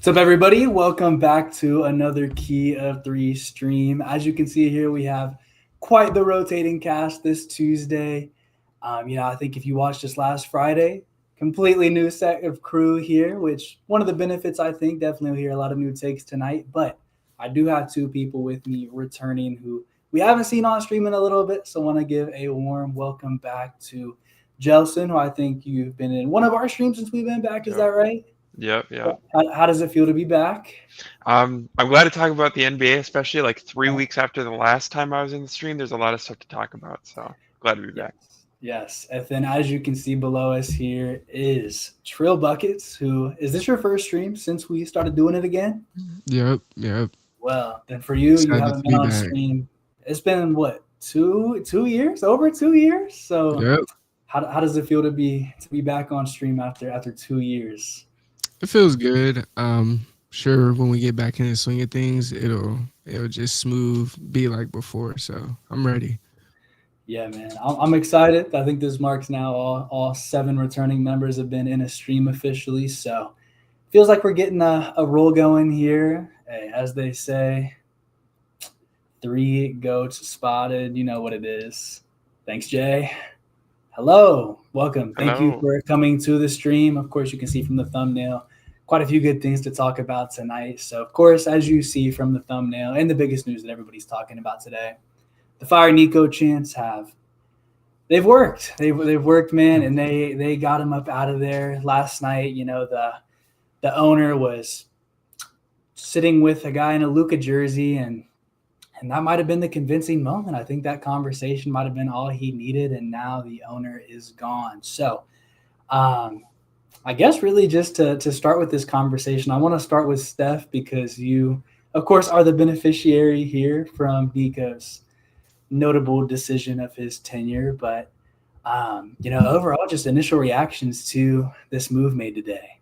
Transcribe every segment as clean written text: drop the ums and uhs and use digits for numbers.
What's up, everybody? Welcome back to another Key of Three stream. As you can see here, we have quite the rotating cast this Tuesday. I think if you watched us last Friday, completely new set of crew here, which one of the benefits I think definitely will hear a lot of new takes tonight. But I do have two people with me returning who we haven't seen on stream in a little bit, so I want to give a warm welcome back to JELSON, who I think you've been in one of our streams since we've been back. Is that right? Yep. How does it feel to be back? I'm glad to talk about the NBA, especially like 3 weeks after the last time I was in the stream. There's a lot of stuff to talk about, so glad to be Yes. back. Yes. And then as you can see below us here is Trill Buckets, who is this your first stream since we started doing it again? Yep. Well, then for you, you Excited haven't to been be on back. stream. It's been what, two years? Over 2 years? So Yep. how does it feel to be back on stream after 2 years? It feels good. Sure when we get back in the swing of things, it'll just smooth be like before. So I'm ready. Yeah, man, I'm excited. I think this marks now all seven returning members have been in a stream officially. So feels like we're getting a roll going here. Hey, as they say, three goats spotted. You know what it is. Thanks, Jay. Hello. Welcome. Thank you Hello. for coming to the stream. Of course, you can see from the thumbnail quite a few good things to talk about tonight. So, of course, as you see from the thumbnail and the biggest news that everybody's talking about today, the Fire Nico chants they've worked. They've worked, man, and they got him up out of there last night. You know, the owner was sitting with a guy in a Luka jersey, and that might have been the convincing moment. I think that conversation might have been all he needed, and now the owner is gone. So, I guess really just to start with this conversation, I want to start with Steph because you, of course, are the beneficiary here from Nico's notable decision of his tenure. But overall, just initial reactions to this move made today.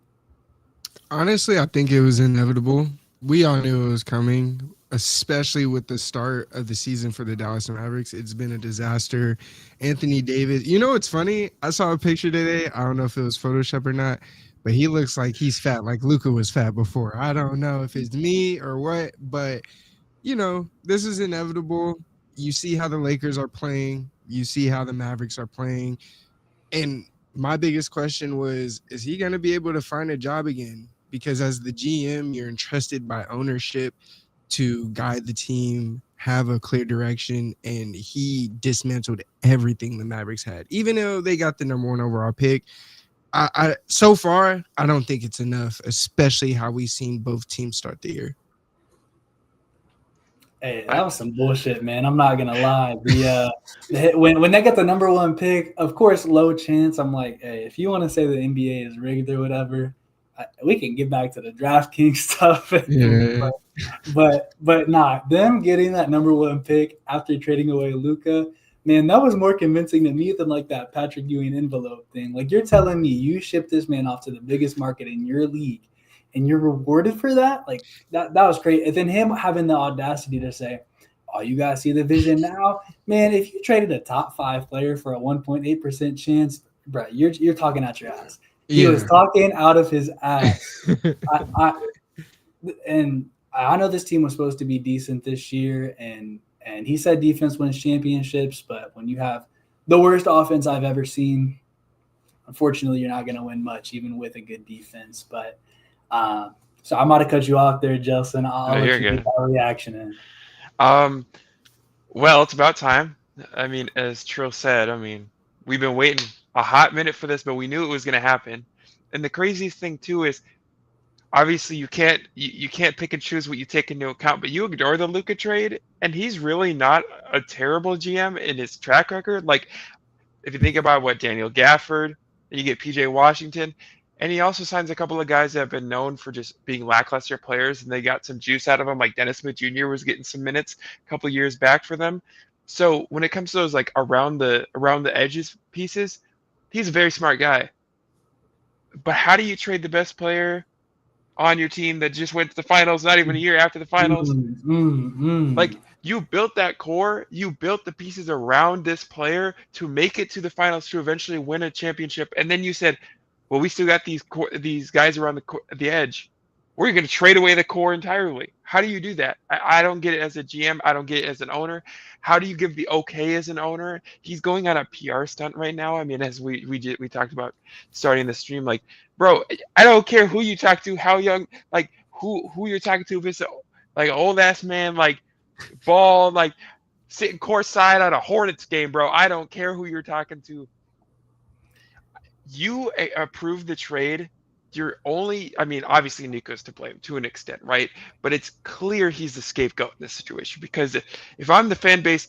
Honestly, I think it was inevitable. We all knew it was coming, especially with the start of the season for the Dallas Mavericks. It's been a disaster. Anthony Davis, you know what's funny? I saw a picture today. I don't know if it was Photoshop or not, but he looks like he's fat, like Luka was fat before. I don't know if it's me or what, but this is inevitable. You see how the Lakers are playing, you see how the Mavericks are playing. And my biggest question was, is he going to be able to find a job again? Because as the GM, you're entrusted by ownership to guide the team, have a clear direction, and he dismantled everything the Mavericks had. Even though they got the number one overall pick, I so far, I don't think it's enough, especially how we've seen both teams start the year. Hey, I, that was some bullshit, man. I'm not gonna lie. When they got the number one pick, of course, low chance. I'm like, hey, if you want to say the NBA is rigged or whatever, we can get back to the DraftKings stuff. Yeah. but not them getting that number one pick after trading away Luca. Man, that was more convincing to me than like that Patrick Ewing envelope thing. Like you're telling me you shipped this man off to the biggest market in your league and you're rewarded for that? Like that was great. And then him having the audacity to say, "Oh, you guys see the vision now, man. If you traded a top 5 player for a 1.8% chance, bro, you're talking out your ass." He was Yeah. talking out of his ass. I know this team was supposed to be decent this year, and he said defense wins championships. But when you have the worst offense I've ever seen, unfortunately, you're not going to win much, even with a good defense. But so I might have cut you off there, Jelson. I'll no, let you're you get good. that reaction in. Well, it's about time. I mean, as Trill said, I mean, we've been waiting a hot minute for this, but we knew it was going to happen. And the craziest thing too is, obviously, you can't pick and choose what you take into account, but you ignore the Luka trade, and he's really not a terrible GM in his track record. Like, if you think about what Daniel Gafford, you get PJ Washington, and he also signs a couple of guys that have been known for just being lackluster players, and they got some juice out of them. Like Dennis Smith Jr. was getting some minutes a couple of years back for them. So when it comes to those like around the edges pieces, he's a very smart guy. But how do you trade the best player on your team that just went to the finals, not even a year after the finals? Mm, mm, mm. Like, you built that core, you built the pieces around this player to make it to the finals to eventually win a championship, and then you said, "Well, we still got these guys around the edge." we're going to trade away the core entirely. How do you do that? I don't get it as a GM. I don't get it as an owner. How do you give the okay as an owner? He's going on a PR stunt right now. I mean, as we talked about starting the stream, like, bro, I don't care who you talk to, how young, like who you're talking to. If it's like an old ass man, like bald, like sitting courtside at a Hornets game, bro. I don't care who you're talking to. You approve the trade. You're only, I mean, obviously Nico's to blame to an extent, right? But it's clear he's the scapegoat in this situation, because if I'm the fan base,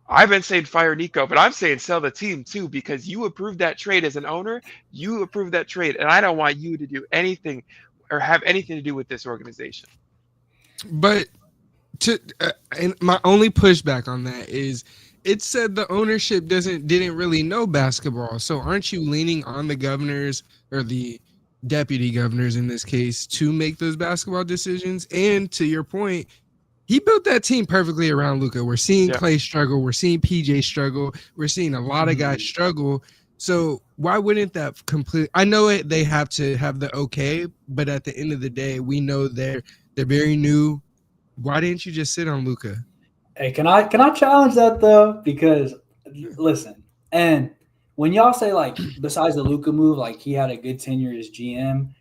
I've been saying fire Nico, but I'm saying sell the team too, because you approved that trade as an owner. You approved that trade, and I don't want you to do anything or have anything to do with this organization. But and my only pushback on that is, it said the ownership didn't really know basketball. So aren't you leaning on the governors, or the deputy governors in this case, to make those basketball decisions? And to your point, he built that team perfectly around Luka. We're seeing Clay struggle. We're seeing PJ struggle. We're seeing a lot of guys struggle. So why wouldn't that complete? I know they have to have the okay, but at the end of the day, we know they're very new. Why didn't you just sit on Luka? Hey, can I challenge that though? Because listen, and when y'all say, like, besides the Luka move, like he had a good tenure as GM,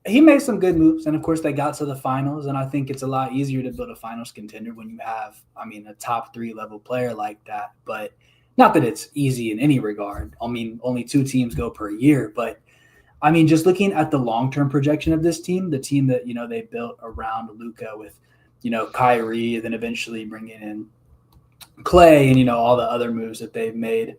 he made some good moves, and of course they got to the finals. And I think it's a lot easier to build a finals contender when you have, I mean, a top 3 level player like that. But not that it's easy in any regard. I mean, only 2 teams go per year, but I mean, just looking at the long-term projection of this team, the team that, you know, they built around Luka with, you know, Kyrie, and then eventually bringing in Clay, and, you know, all the other moves that they've made.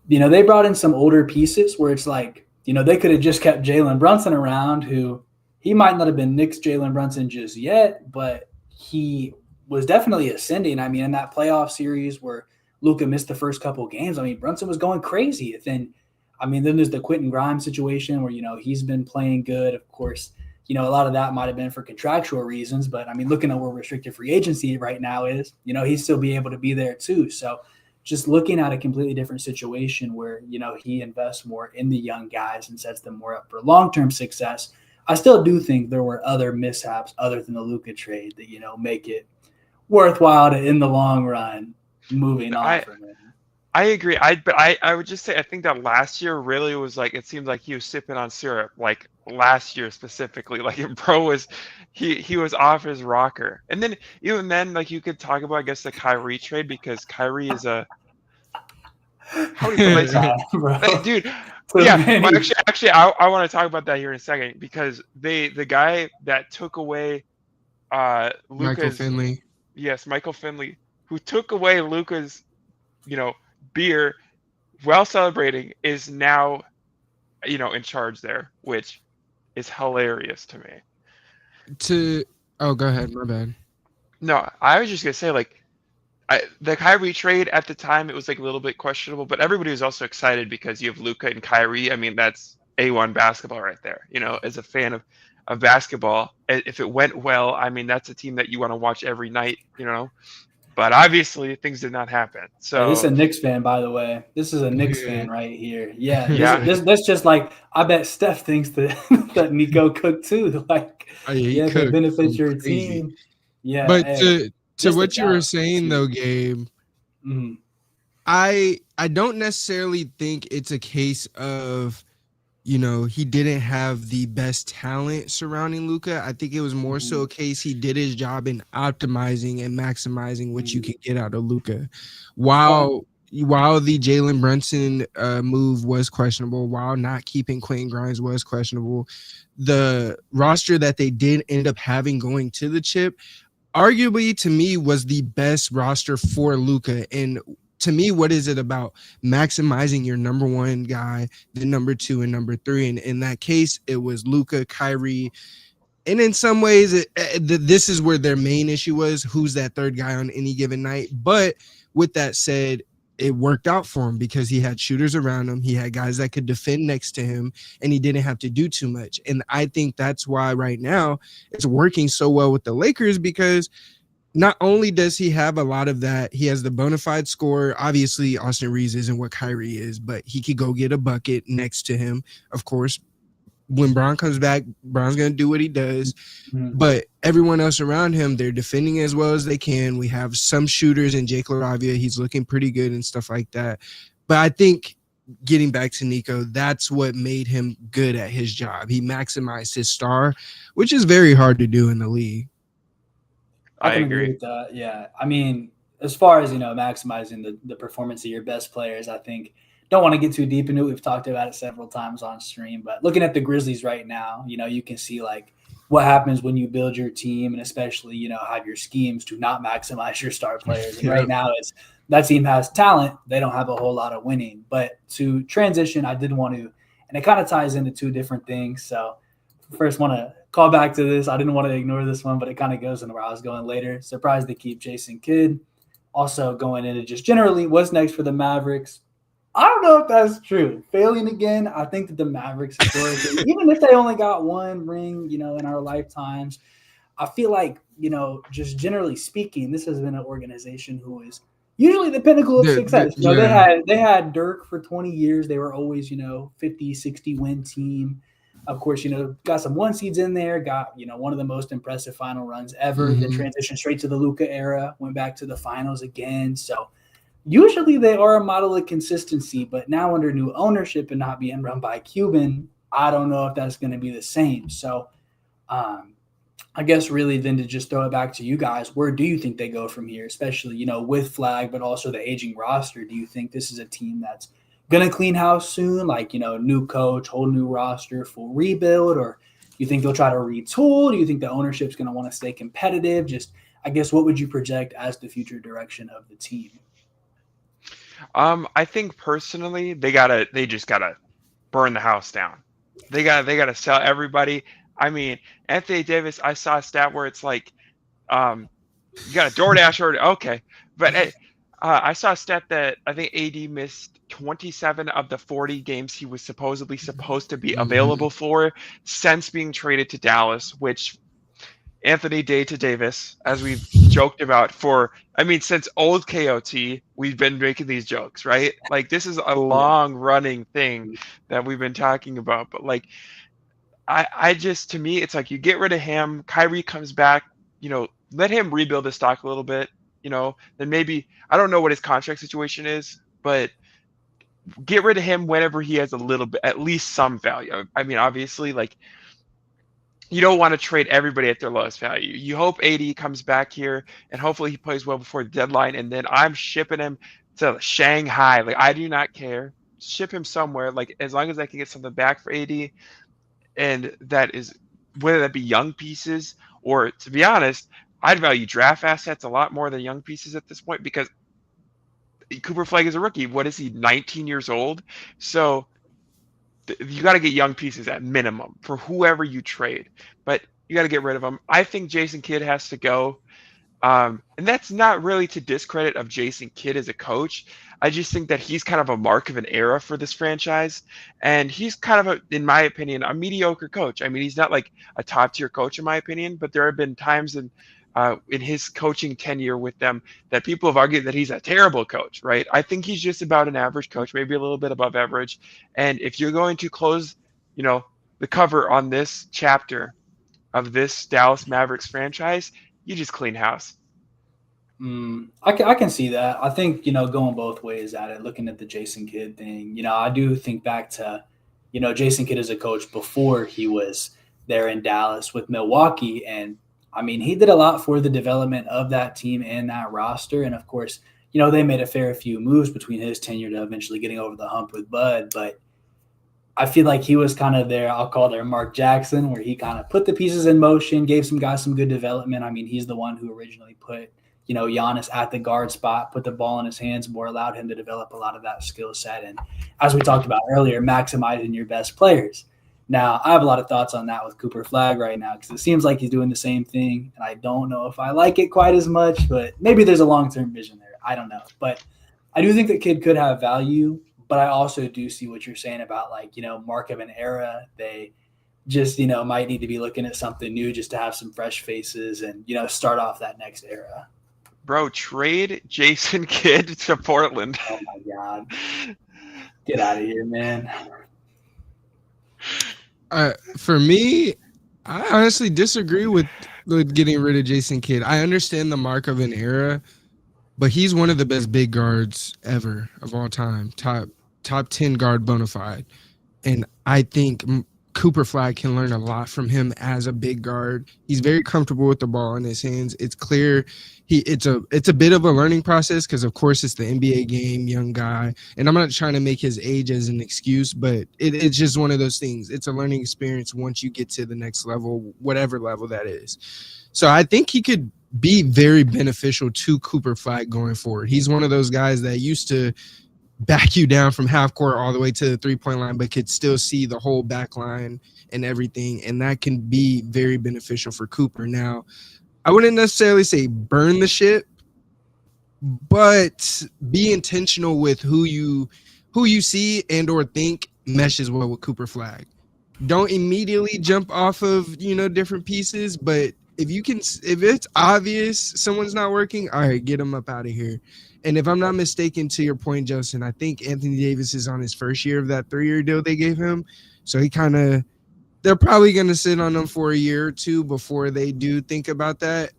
You know, they brought in some older pieces where it's like, you know, they could have just kept Jalen Brunson around, who he might not have been Knicks Jalen Brunson just yet, but he was definitely ascending. I mean, in that playoff series where Luka missed the first couple of games, I mean, Brunson was going crazy. Then there's the Quentin Grimes situation where, you know, he's been playing good. Of course, you know, a lot of that might have been for contractual reasons, but I mean, looking at where restricted free agency right now is, you know, he'd still be able to be there too. So just looking at a completely different situation where, you know, he invests more in the young guys and sets them more up for long-term success. I still do think there were other mishaps other than the Luka trade that, you know, make it worthwhile to, in the long run, moving on from it. I agree. I would just say, I think that last year really was like, it seemed like he was sipping on syrup, like last year specifically. Like, bro was, he was off his rocker. And then even then, like, you could talk about, I guess, the Kyrie trade, because Kyrie is a, how do you dude? Yeah, well, actually, I want to talk about that here in a second, because the guy that took away Michael Finley. Yes, Michael Finley, who took away Luka's, you know, beer while celebrating, is now, you know, in charge there, which is hilarious to me. Go ahead, my bad. No, I was just gonna say, like, the Kyrie trade at the time, it was like a little bit questionable, but everybody was also excited because you have Luka and Kyrie. I mean, that's A1 basketball right there. You know, as a fan of basketball, if it went well, I mean, that's a team that you want to watch every night, you know. But obviously, things did not happen. So this is a Knicks fan, by the way. This is a Knicks fan right here. Yeah, This just like, I bet Steph thinks that Nico cooked too. Like, if it benefits your team. Yeah, but to what you were saying though, Gabe, I don't necessarily think it's a case of, you know, he didn't have the best talent surrounding Luka. I think it was more so a case he did his job in optimizing and maximizing what you could get out of Luka. While the Jalen Brunson move was questionable, while not keeping Quentin Grimes was questionable, the roster that they did end up having going to the chip, arguably to me, was the best roster for Luka. And to me, what is it about maximizing your number 1 guy, the number 2 and number 3? And in that case, it was Luka, Kyrie. And in some ways, this is where their main issue was, who's that third guy on any given night. But with that said, it worked out for him because he had shooters around him. He had guys that could defend next to him, and he didn't have to do too much. And I think that's why right now it's working so well with the Lakers, because not only does he have a lot of that, he has the bona fide scorer. Obviously, Austin Reeves isn't what Kyrie is, but he could go get a bucket next to him, of course, when Bron comes back, Bron's gonna do what he does. Mhm. But everyone else around him, they're defending as well as they can. We have some shooters in Jake LaRavia. He's looking pretty good and stuff like that. But I think getting back to Nico, that's what made him good at his job. He maximized his star, which is very hard to do in the league. I I can agree agree. with that. Yeah. I mean, as far as, maximizing the performance of your best players, I think don't want to get too deep into it. We've talked about it several times on stream, but looking at the Grizzlies right now, you can see like what happens when you build your team and especially, have your schemes to not maximize your star players. And right now that team has talent. They don't have a whole lot of winning, but to transition, I did want to, and it kind of ties into two different things. So first want to call back to this. I didn't want to ignore this one, but it kind of goes into where I was going later. Surprised they keep Jason Kidd. Also going into just generally what's next for the Mavericks. I don't know if that's true. Failing again, I think that the Mavericks, historically, even if they only got one ring, in our lifetimes, I feel like, just generally speaking, this has been an organization who is usually the pinnacle of success. They had Dirk for 20 years. They were always, 50, 60 win team. Of course, got some one seeds in there, got, one of the most impressive final runs ever. Mhm. Then transitioned straight to the Luka era, went back to the finals again. So usually they are a model of consistency, but now under new ownership and not being run by Cuban, I don't know if that's going to be the same. So I guess really then to just throw it back to you guys, where do you think they go from here, especially, with Flag, but also the aging roster? Do you think this is a team that's going to clean house soon, like, new coach, whole new roster, full rebuild, or do you think they'll try to retool? Do you think the ownership's going to want to stay competitive? Just, I guess, what would you project as the future direction of the team? I think personally they just gotta burn the house down. They gotta sell everybody. I mean, Anthony Davis, I saw a stat where it's like, you got a DoorDash order, okay, but I saw a stat that I think AD missed 27 of the 40 games he was supposed to be available for since being traded to Dallas, which Anthony Day to Davis, as we've joked about since old KOT, we've been making these jokes, right? Like this is a long running thing that we've been talking about. But like, I just, to me, it's like you get rid of him, Kyrie comes back, let him rebuild his stock a little bit, then maybe, I don't know what his contract situation is, but get rid of him whenever he has a little bit, at least some value. I mean, obviously, like, you don't want to trade everybody at their lowest value. You hope AD comes back here and hopefully he plays well before the deadline. And then I'm shipping him to Shanghai. Like, I do not care. Ship him somewhere. Like, as long as I can get something back for AD. And that is, whether that be young pieces or, to be honest, I'd value draft assets a lot more than young pieces at this point because Cooper Flag is a rookie. What is he, 19 years old? So you got to get young pieces at minimum for whoever you trade, but you got to get rid of them. I think Jason Kidd has to go. And that's not really to discredit of Jason Kidd as a coach. I just think that he's kind of a mark of an era for this franchise. And he's kind of, in my opinion, a mediocre coach. I mean, he's not like a top tier coach in my opinion, but there have been times in his coaching tenure with them that people have argued that he's a terrible coach, right? I think he's just about an average coach, maybe a little bit above average. And if you're going to close, the cover on this chapter of this Dallas Mavericks franchise, you just clean house. I can see that. I think, going both ways at it, looking at the Jason Kidd thing, I do think back to, Jason Kidd as a coach before he was there in Dallas with Milwaukee. And I mean, he did a lot for the development of that team and that roster. And of course, they made a fair few moves between his tenure to eventually getting over the hump with Bud. But I feel like he was kind of there, I'll call their Mark Jackson, where he kind of put the pieces in motion, gave some guys some good development. I mean, he's the one who originally put, Giannis at the guard spot, put the ball in his hands more, allowed him to develop a lot of that skill set. And as we talked about earlier, maximizing your best players. Now, I have a lot of thoughts on that with Cooper Flag right now because it seems like he's doing the same thing, and I don't know if I like it quite as much, but maybe there's a long-term vision there. I don't know. But I do think that Kidd could have value, but I also do see what you're saying about, like, mark of an era. They just, might need to be looking at something new just to have some fresh faces and, start off that next era. Bro, trade Jason Kidd to Portland. Oh, my God. Get out of here, man. For me, I honestly disagree with getting rid of Jason Kidd. I understand the mark of an era, but he's one of the best big guards ever of all time. Top 10 guard bona fide. And I think Cooper Flag can learn a lot from him as a big guard. He's very comfortable with the ball in his hands. It's clear it's a bit of a learning process because of course it's the NBA game, young guy. And I'm not trying to make his age as an excuse, but it's just one of those things. It's a learning experience once you get to the next level, whatever level that is. So I think he could be very beneficial to Cooper Flag going forward. He's one of those guys that used to back you down from half court all the way to the 3-point line, but could still see the whole back line and everything. And that can be very beneficial for Cooper. Now, I wouldn't necessarily say burn the ship, but be intentional with who you see and or think meshes well with Cooper Flag. Don't immediately jump off of, different pieces, but if it's obvious someone's not working, all right, get them up out of here. And if I'm not mistaken, to your point, JELSON, I think Anthony Davis is on his first year of that 3-year deal they gave him. So they're probably going to sit on him for a year or two before they do think about that,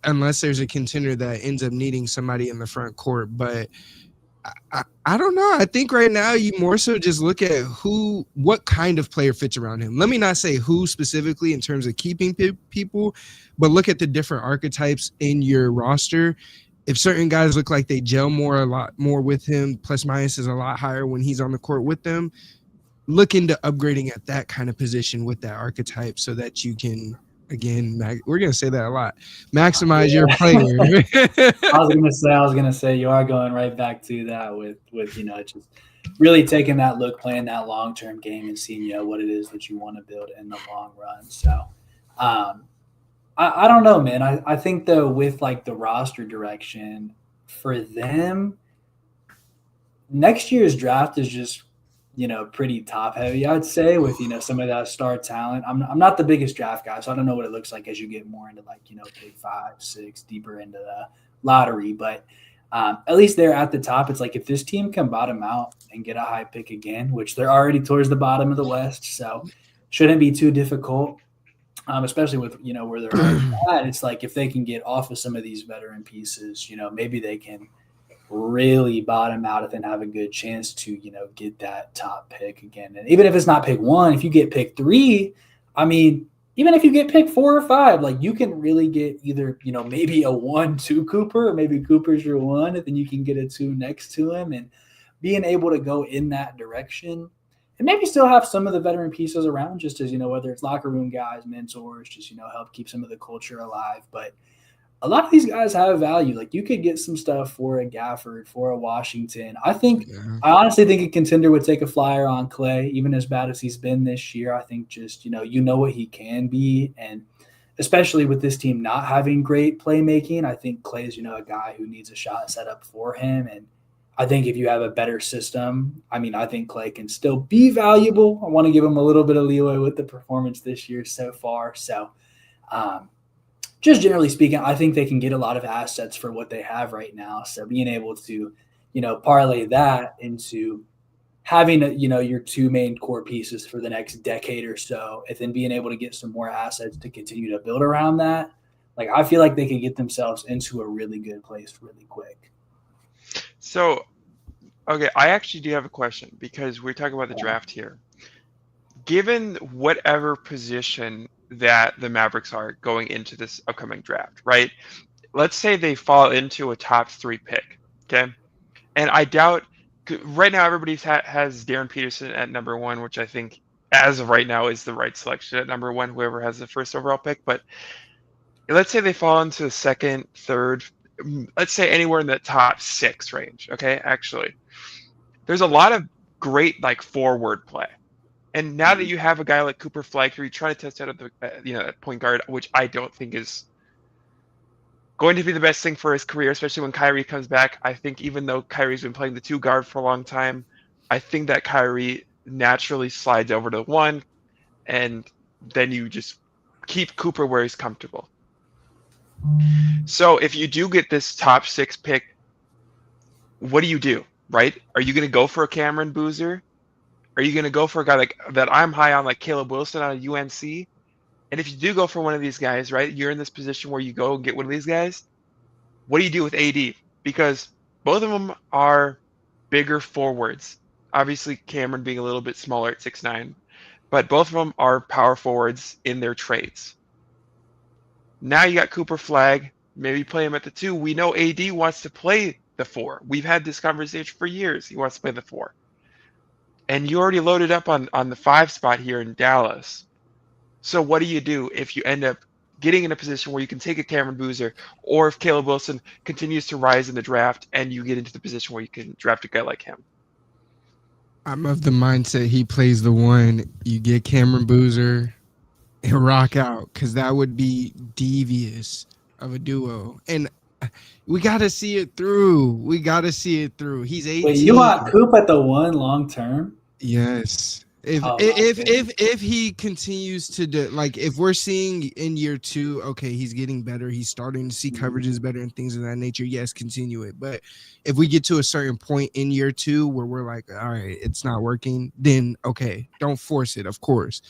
unless there's a contender that ends up needing somebody in the front court. But I don't know. I think right now you more so just look at what kind of player fits around him. Let me not say who specifically in terms of keeping people, but look at the different archetypes in your roster. If certain guys look like they gel a lot more with him, plus minus is a lot higher when he's on the court with them, look into upgrading at that kind of position with that archetype so that you can, again, we're going to say that a lot, maximize your player. I was gonna say you are going right back to that with just really taking that look, playing that long-term game and seeing, what it is that you want to build in the long run. So, I don't know, man. I think though with like the roster direction for them, next year's draft is just pretty top heavy, I'd say, with some of that star talent. I'm not the biggest draft guy, so I don't know what it looks like as you get more into like pick 5, 6, deeper into the lottery. But at least they're at the top. It's like if this team can bottom out and get a high pick again, which they're already towards the bottom of the West, so shouldn't be too difficult. Especially with where they're at, it's like if they can get off of some of these veteran pieces, maybe they can really bottom out and have a good chance to get that top pick again. And even if it's not pick 1, if you get pick 3, I mean, even if you get pick 4 or 5, like you can really get either maybe a 1-2 Cooper, or maybe Cooper's your 1, and then you can get a 2 next to him, and being able to go in that direction. And maybe still have some of the veteran pieces around, just as, whether it's locker room guys, mentors, just, help keep some of the culture alive. But a lot of these guys have value. Like you could get some stuff for a Gafford, for a Washington. I honestly think a contender would take a flyer on Clay, even as bad as he's been this year. I think just, what he can be. And especially with this team not having great playmaking, I think Clay's, a guy who needs a shot set up for him. And I think if you have a better system, I think Clay can still be valuable. I want to give him a little bit of leeway with the performance this year so far. So just generally speaking, I think they can get a lot of assets for what they have right now. So being able to, parlay that into having, your 2 main core pieces for the next decade or so, and then being able to get some more assets to continue to build around that. Like, I feel like they could get themselves into a really good place really quick. So, okay, I actually do have a question because we're talking about the draft here. Given whatever position that the Mavericks are going into this upcoming draft, right? Let's say they fall into a top 3 pick, okay? And I doubt right now everybody has Darren Peterson at number 1, which I think as of right now is the right selection at number 1, whoever has the first overall pick. But let's say they fall into the 2nd, 3rd, let's say anywhere in the top 6 range. Okay, actually, there's a lot of great like forward play, and now that you have a guy like Cooper Flag, who you try to test out at the at point guard, which I don't think is going to be the best thing for his career, especially when Kyrie comes back. I think even though Kyrie's been playing the 2 guard for a long time, I think that Kyrie naturally slides over to 1, and then you just keep Cooper where he's comfortable. So if you do get this top 6 pick, what do you do, right? Are you going to go for a Cameron Boozer? Are you going to go for a guy like that I'm high on, like Caleb Wilson out of UNC? And if you do go for one of these guys, right, you're in this position where you go and get one of these guys. What do you do with AD? Because both of them are bigger forwards. Obviously, Cameron being a little bit smaller at 6'9", but both of them are power forwards in their trades. Now you got Cooper Flag. Maybe play him at the 2. We know AD wants to play the 4. We've had this conversation for years. He wants to play the 4. And you already loaded up on the 5 spot here in Dallas. So what do you do if you end up getting in a position where you can take a Cameron Boozer, or if Caleb Wilson continues to rise in the draft and you get into the position where you can draft a guy like him? I'm of the mindset he plays the 1. You get Cameron Boozer and rock out, because that would be devious of a duo. And we got to see it through. He's 18. Wait, you want Coop at the 1 long term? Yes. If he continues to do, like, if we're seeing in year 2, okay, he's getting better, he's starting to see coverages better and things of that nature, yes, continue it. But if we get to a certain point in year 2 where we're like, all right, it's not working, then okay, don't force it, of course.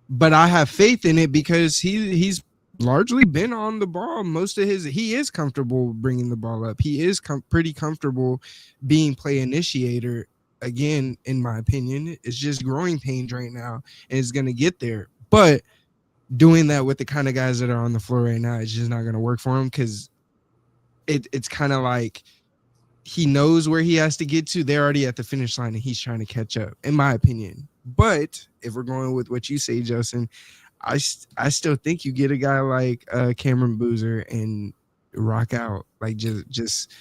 But I have faith in it because he's largely been on the ball most of he is comfortable bringing the ball up. He is pretty comfortable being play initiator. Again, in my opinion, it's just growing pains right now, and it's going to get there. But doing that with the kind of guys that are on the floor right now, it's just not going to work for him, because it's kind of like he knows where he has to get to. They're already at the finish line, and he's trying to catch up, in my opinion. But if we're going with what you say, JELSON, I still think you get a guy like Cameron Boozer and rock out. Like, just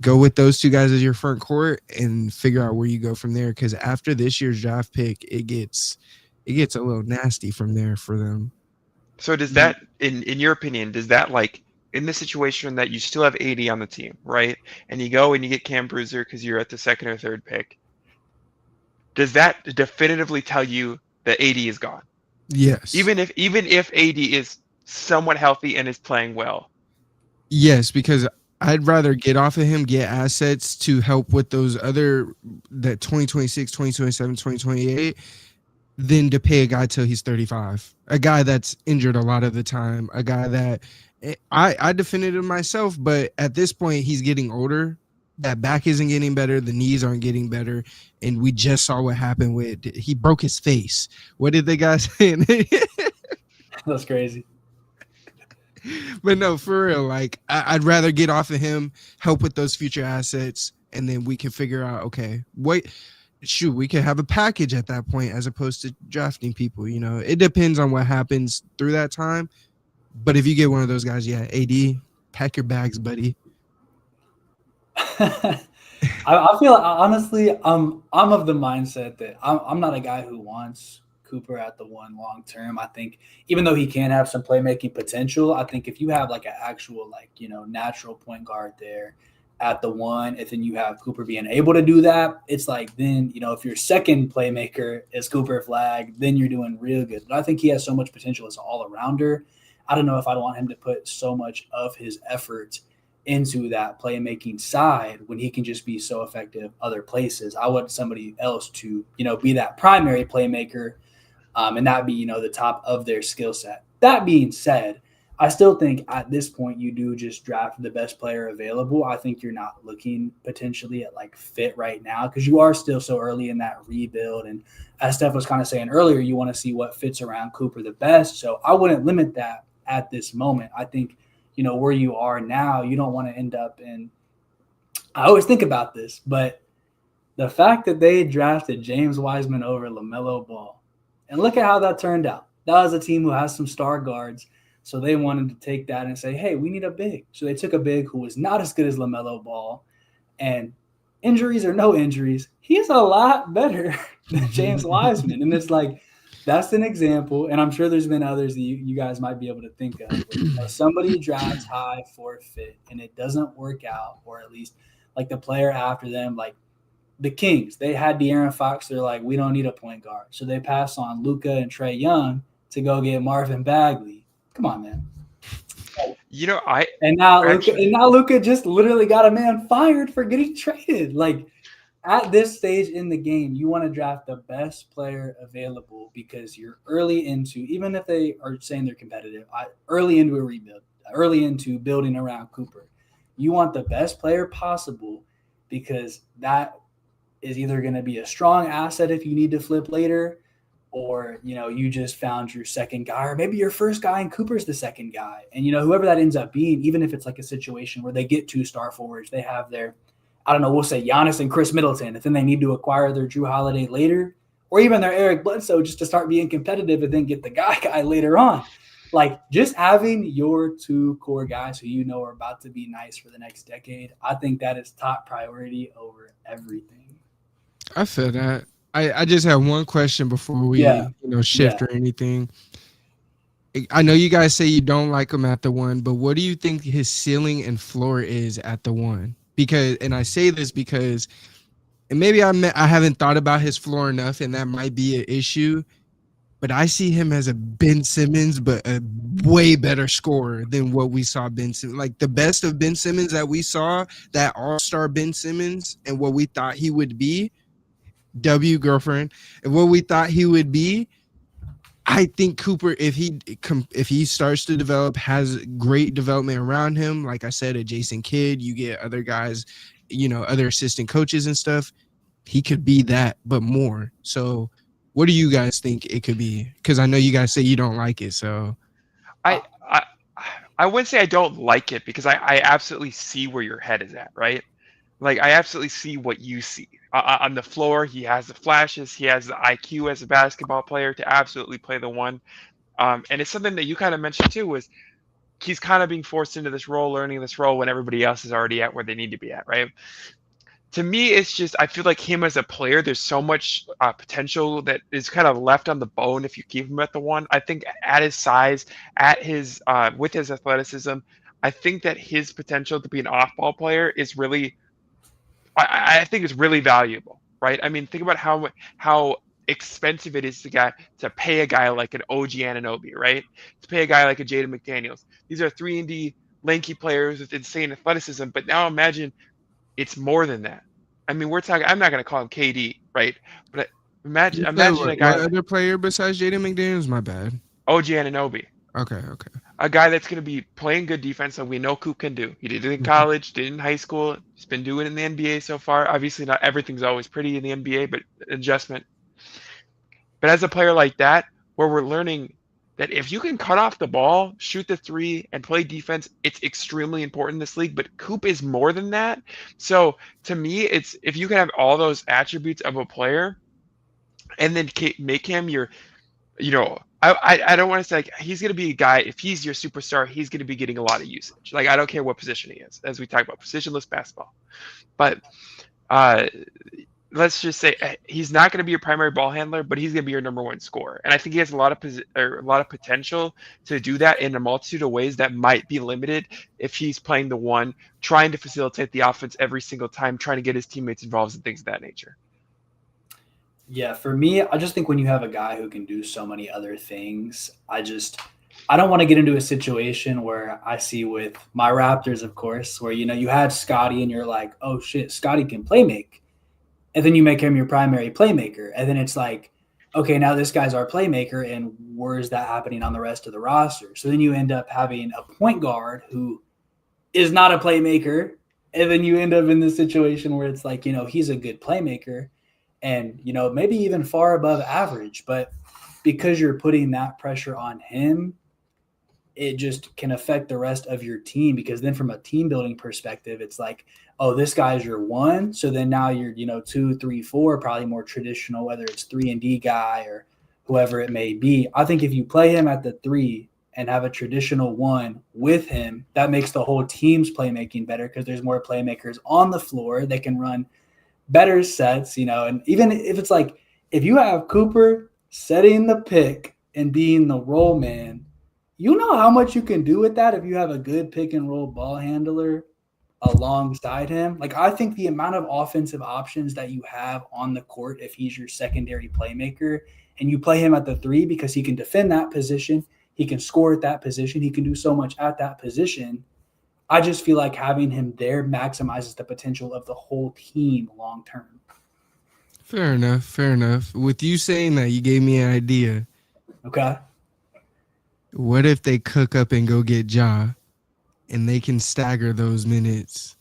go with those 2 guys as your front court and figure out where you go from there. Because after this year's draft pick, it gets a little nasty from there for them. So does that, in your opinion, does that, like, in the situation that you still have AD on the team, right? And you go and you get Cam Boozer because you're at the 2nd or 3rd pick, does that definitively tell you that AD is gone? Yes. Even if AD is somewhat healthy and is playing well. Yes, because I'd rather get off of him, get assets to help with those other, that 2026, 2027, 2028, than to pay a guy till he's 35. A guy that's injured a lot of the time. A guy that I defended him myself, but at this point he's getting older. That back isn't getting better. The knees aren't getting better. And we just saw what happened with, he broke his face. What did the guy say? That's crazy. But no, for real, like, I'd rather get off of him, help with those future assets, and then we can figure out, okay, we could have a package at that point as opposed to drafting people. You know, it depends on what happens through that time. But if you get one of those guys, yeah, AD, pack your bags, buddy. I feel honestly, I'm of the mindset that I'm not a guy who wants Cooper at the 1 long term. I think even though he can have some playmaking potential, I think if you have like an actual, like, you know, natural point guard there at the 1, and then you have Cooper being able to do that, it's like, then, you know, if your second playmaker is Cooper Flag, then you're doing real good. But I think he has so much potential as an all-arounder. I don't know if I'd want him to put so much of his effort into that playmaking side when he can just be so effective other places. I want somebody else to, you know, be that primary playmaker, and not be, you know, the top of their skill set. That being said, I still think at this point you do just draft the best player available. I think you're not looking potentially at like fit right now because you are still so early in that rebuild. And as Steph was kind of saying earlier, you want to see what fits around Cooper the best. So I wouldn't limit that at this moment. I think, you know, where you are now, you don't want to end up in – I always think about this, but the fact that they drafted James Wiseman over LaMelo Ball, and look at how that turned out. That was a team who has some star guards, so they wanted to take that and say, hey, we need a big. So they took a big who was not as good as LaMelo Ball, and injuries or no injuries, he's a lot better than James Wiseman. And it's like, that's an example, and I'm sure there's been others that you guys might be able to think of. Where somebody drafts high for a fit, and it doesn't work out, or at least like the player after them, like the Kings, they had De'Aaron Fox. They're like, we don't need a point guard. So they pass on Luka and Trae Young to go get Marvin Bagley. Come on, man. You know, now Luka just literally got a man fired for getting traded. Like, at this stage in the game, you want to draft the best player available because you're early into, even if they are saying they're competitive, early into a rebuild, early into building around Cooper. You want the best player possible because that is either going to be a strong asset if you need to flip later, or, you just found your second guy, or maybe your first guy and Cooper's the second guy. And, whoever that ends up being, even if it's like a situation where they get 2 star forwards, they have their, I don't know, we'll say Giannis and Chris Middleton, and then they need to acquire their Drew Holiday later, or even their Eric Bledsoe just to start being competitive and then get the guy later on. Like, just having your 2 core guys who are about to be nice for the next decade, I think that is top priority over everything. I feel that. I just have one question before we shift or anything. I know you guys say you don't like him at the 1, but what do you think his ceiling and floor is at the 1? Because, and I say this because, and maybe I haven't thought about his floor enough, and that might be an issue, but I see him as a Ben Simmons, but a way better scorer than what we saw Ben Simmons. Like, the best of Ben Simmons that we saw, that all-star Ben Simmons, and what we thought he would be, girlfriend, and what we thought he would be, I think Cooper, if he starts to develop, has great development around him. Like I said, a Jason Kidd, you get other guys, other assistant coaches and stuff. He could be that, but more. So, what do you guys think it could be? Because I know you guys say you don't like it. So, I wouldn't say I don't like it, because I absolutely see where your head is at, right? Like, I absolutely see what you see. On the floor, he has the flashes. He has the IQ as a basketball player to absolutely play the 1. And it's something that you kind of mentioned too, was he's kind of being forced into this role, learning this role when everybody else is already at where they need to be at, right? To me, it's just, I feel like him as a player, there's so much potential that is kind of left on the bone if you keep him at the 1. I think at his size, at his with his athleticism, I think that his potential to be an off-ball player is really, I think it's really valuable, right? I mean, think about how expensive it is to pay a guy like an OG Anunoby, right? To pay a guy like a Jaden McDaniels. These are 3-and-D lanky players with insane athleticism, but now imagine it's more than that. I mean, we're talking, I'm not going to call him KD, right? But imagine a guy. What other player besides Jaden McDaniels? My bad. OG Anunoby. Okay. A guy that's going to be playing good defense that we know Coop can do. He did it in college, did it in high school. He's been doing it in the NBA so far. Obviously, not everything's always pretty in the NBA, but adjustment. But as a player like that, where we're learning that if you can cut off the ball, shoot the 3, and play defense, it's extremely important in this league. But Coop is more than that. So to me, it's if you can have all those attributes of a player and then make him your, I don't want to say like he's going to be a guy, if he's your superstar, he's going to be getting a lot of usage. Like, I don't care what position he is, as we talk about positionless basketball. But let's just say he's not going to be your primary ball handler, but he's going to be your number 1 scorer. And I think he has a lot of potential to do that in a multitude of ways that might be limited if he's playing the 1, trying to facilitate the offense every single time, trying to get his teammates involved and things of that nature. Yeah, for me, I just think when you have a guy who can do so many other things, I don't want to get into a situation where I see with my Raptors, of course, where, you had Scotty and you're like, oh shit, Scotty can play make. And then you make him your primary playmaker. And then it's like, okay, now this guy's our playmaker, and where is that happening on the rest of the roster? So then you end up having a point guard who is not a playmaker. And then you end up in this situation where it's like, he's a good playmaker and, maybe even far above average. But because you're putting that pressure on him, it just can affect the rest of your team, because then from a team building perspective, it's like, oh, this guy's your 1. So then now you're, 2, 3, 4, probably more traditional, whether it's 3-and-D guy or whoever it may be. I think if you play him at the 3 and have a traditional 1 with him, that makes the whole team's playmaking better, because there's more playmakers on the floor. They can run better sets, and even if it's like, if you have Cooper setting the pick and being the roll man, you know how much you can do with that if you have a good pick and roll ball handler alongside him. Like, I think the amount of offensive options that you have on the court, if he's your secondary playmaker and you play him at the 3, because he can defend that position, he can score at that position, he can do so much at that position. I just feel like having him there maximizes the potential of the whole team long term. Fair enough. Fair enough. With you saying that, you gave me an idea. Okay. What if they cook up and go get Ja, and they can stagger those minutes?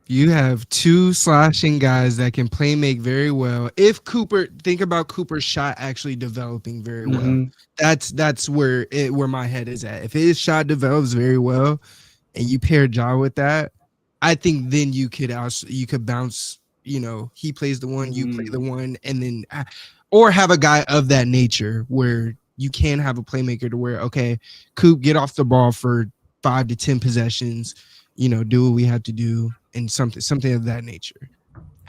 You have two slashing guys that can play make very well. If Cooper, think about Cooper's shot actually developing very well. That's where my head is at. If his shot develops very well, and you pair Ja with that, I think then you could bounce. You know, he plays the one, you play the one, and then or have a guy of that nature where you can have a playmaker to where, okay, Coop, get off the ball for 5 to 10 possessions. You know, do what we have to do, and something of that nature.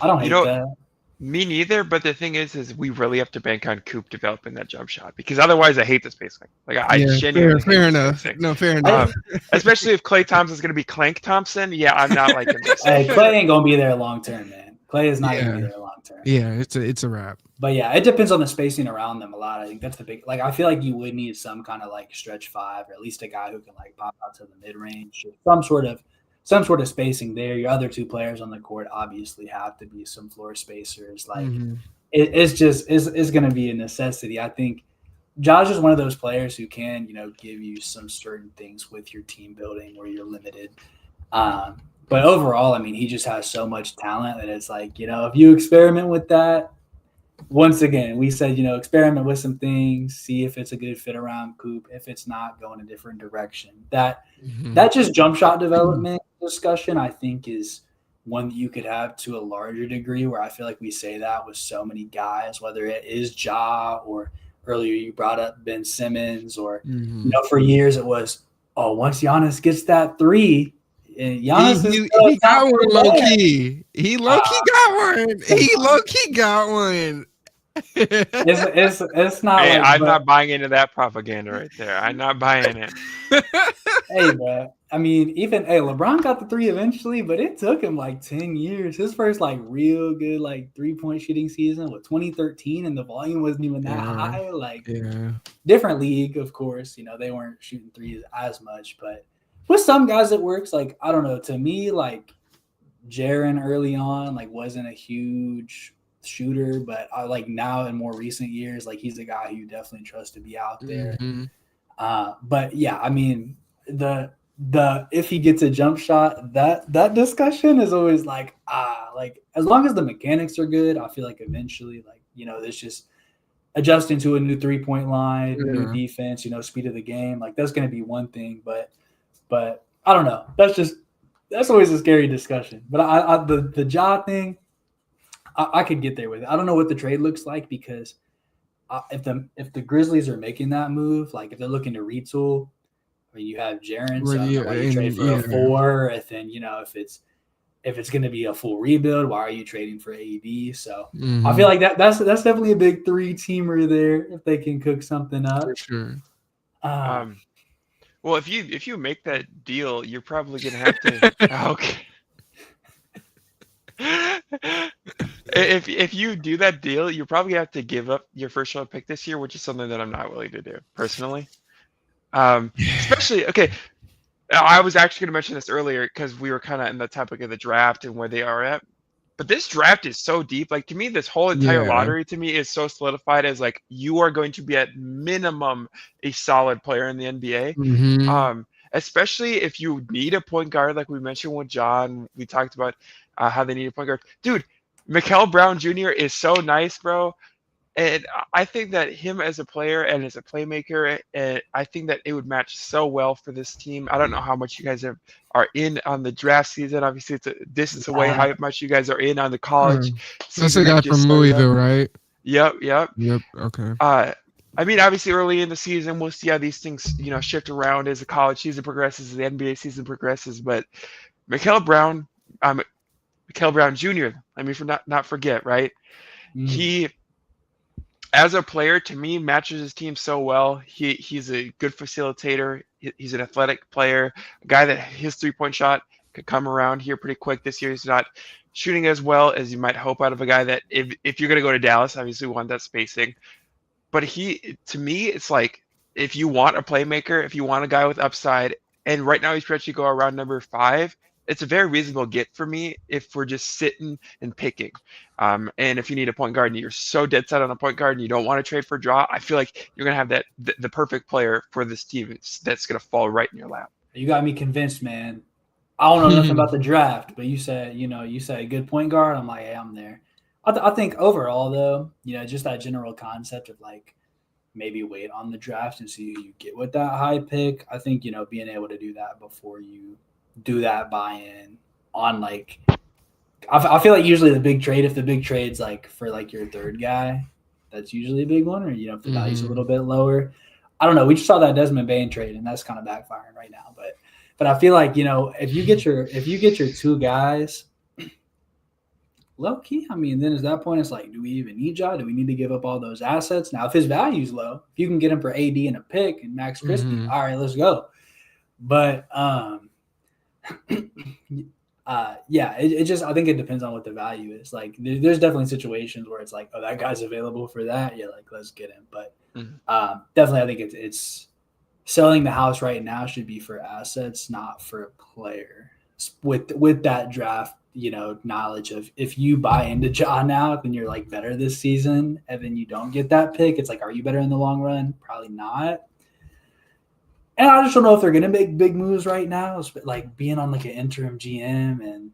I don't hate that. Me neither, but the thing is we really have to bank on Coop developing that jump shot, because otherwise I hate the spacing. Like I genuinely fair enough. No, fair enough. Especially if Klay Thompson's going to be Clank Thompson. Yeah, I'm not liking this. Hey, Klay ain't gonna be there long term, man. Klay is not gonna be there long term. Yeah, it's a wrap. But yeah, it depends on the spacing around them a lot. I think that's the big. Like, I feel like you would need some kind of like stretch five, or at least a guy who can like pop out to the mid range, some sort of spacing there. Your other two players on the court obviously have to be some floor spacers. Like it's going to be a necessity. I think Josh is one of those players who can, give you some certain things with your team building where you're limited. But overall, I mean, he just has so much talent that it's like, if you experiment with that, once again, we said, experiment with some things, see if it's a good fit around Coop. If it's not, go in a different direction. That just jump shot development discussion, I think, is one that you could have to a larger degree, where I feel like we say that with so many guys, whether it is Ja, or earlier you brought up Ben Simmons, or, for years it was, once Giannis gets that three, and Giannis he got one low key. He low key got one. He low key got one. It's not. Hey, I'm not buying into that propaganda right there. I'm not buying it. Hey, man. I mean, LeBron got the three eventually, but it took him like 10 years. His first real good 3-point shooting season was 2013, and the volume wasn't even that high. Different league, of course. They weren't shooting threes as much, but with some guys it works. Like, I don't know. To me, Jaren early on wasn't a huge shooter, but I now in more recent years, he's a guy who you definitely trust to be out there. But yeah, I mean, the if he gets a jump shot, that discussion is always as long as the mechanics are good, I feel like eventually there's just adjusting to a new 3-point line, new defense, speed of the game, that's going to be one thing, but I don't know. That's always a scary discussion. But the Ja thing, I could get there with it. I don't know what the trade looks like, because if the Grizzlies are making that move, if they're looking to retool, I mean, you have Jaren, so why you trade for a 4? And then if it's going to be a full rebuild, why are you trading for AD? So I feel like that's definitely a big 3-teamer there if they can cook something up. For sure. Well, if you make that deal, you're probably gonna have to. Okay. If you do that deal, you probably have to give up your first round pick this year, which is something that I'm not willing to do personally. Especially, okay, I was actually going to mention this earlier because we were kind of in the topic of the draft and where they are at. But this draft is so deep. To me, this whole entire lottery to me is so solidified as you are going to be at minimum a solid player in the NBA. Especially if you need a point guard, like we mentioned with John. We talked about how they need a point guard. Dude, Mikal Brown Jr. is so nice, bro. And I think that him as a player and as a playmaker, I think that it would match so well for this team. I don't know how much you guys are in on the draft season. Obviously, it's a distance away. How much you guys are in on the college That's a guy from Louisville, right? Yep. Okay. I mean, obviously, early in the season, we'll see how these things, shift around as the college season progresses, as the NBA season progresses. But Mikal Brown Jr., I mean, for not forget, right? He, as a player, to me, matches his team so well. He's a good facilitator. He's an athletic player, a guy that his 3-point shot could come around here pretty quick this year. He's not shooting as well as you might hope out of a guy that if you're going to go to Dallas, obviously we want that spacing. But to me, it's if you want a playmaker, if you want a guy with upside, and right now he's projected to go around number 5. It's a very reasonable get for me if we're just sitting and picking. And if you need a point guard and you're so dead set on a point guard and you don't want to trade for draw, I feel like you're gonna have that the perfect player for this team that's gonna fall right in your lap. You got me convinced, man. I don't know nothing about the draft, but you said a good point guard. I'm like, hey, I'm there. I think overall, though, just that general concept of like maybe wait on the draft and see who you get with that high pick. I think, being able to do that before you do that buy-in on like – I feel like usually the big trade, if the big trade's like for like your third guy, that's usually a big one, or, if the value's a little bit lower. I don't know. We just saw that Desmond Bane trade, and that's kind of backfiring right now. But I feel like, if you get your two guys – low key, I mean, then at that point, it's like, do we even need Ja? Do we need to give up all those assets? Now, if his value's low, if you can get him for AD and a pick and Max Christie, all right, let's go. But, it just, I think it depends on what the value is. Like, there's definitely situations where it's like, oh, that guy's available for that. Yeah, like, let's get him. But definitely, I think it's selling the house right now should be for assets, not for a player. With that draft, knowledge of if you buy into Ja now, then you're like better this season, and then you don't get that pick. It's like, are you better in the long run? Probably not. And I just don't know if they're going to make big moves right now, like being on like an interim GM and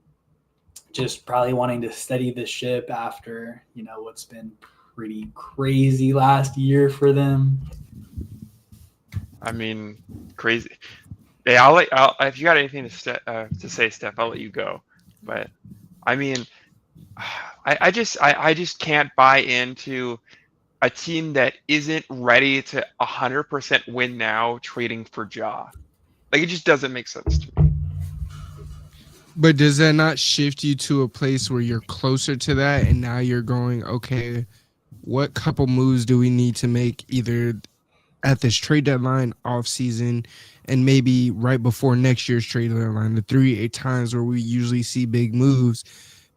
just probably wanting to steady the ship after, what's been pretty crazy last year for them. I mean, crazy. Yeah, I'll if you got anything to say, Steph, I'll let you go. But I mean, I just can't buy into a team that isn't ready to 100% win now trading for Ja. Like, it just doesn't make sense to me. But does that not shift you to a place where you're closer to that, and now you're going, okay, what couple moves do we need to make either at this trade deadline, off season, and maybe right before next year's trade deadline, the 3-8 times where we usually see big moves,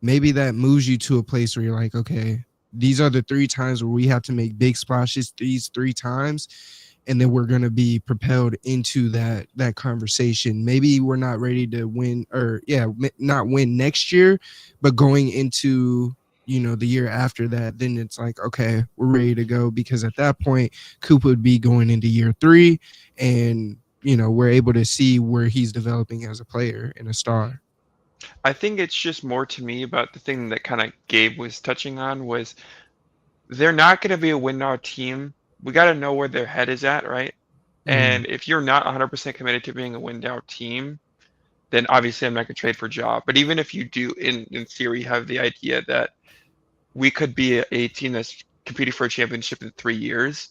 maybe that moves you to a place where you're like, okay, these are the 3 times where we have to make big splashes these 3 times, and then we're going to be propelled into that conversation. Maybe we're not ready to win, or not win next year, but going into the year after that, then it's like, okay, we're ready to go, because at that point, Coop would be going into year 3, and we're able to see where he's developing as a player and a star. I think it's just more to me about the thing that kind of Gabe was touching on was they're not going to be a win now team. We got to know where their head is at, right? And if you're not 100% committed to being a win now team, then obviously I'm not going to trade for Ja. But even if you do, in theory, have the idea that we could be a team that's competing for a championship in 3 years.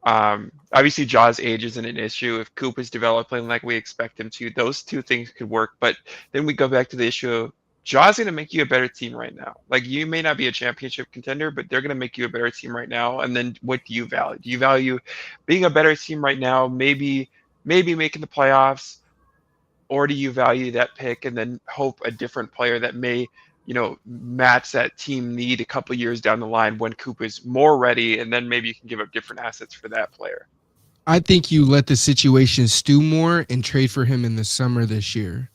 Obviously, Ja's age isn't an issue. If Coop is developing like we expect him to, those 2 things could work. But then we go back to the issue of Ja's going to make you a better team right now. Like, you may not be a championship contender, but they're going to make you a better team right now. And then what do you value? Do you value being a better team right now, maybe making the playoffs? Or do you value that pick and then hope a different player that may match that team need a couple years down the line when Coop is more ready, and then maybe you can give up different assets for that player? I think you let the situation stew more and trade for him in the summer this year.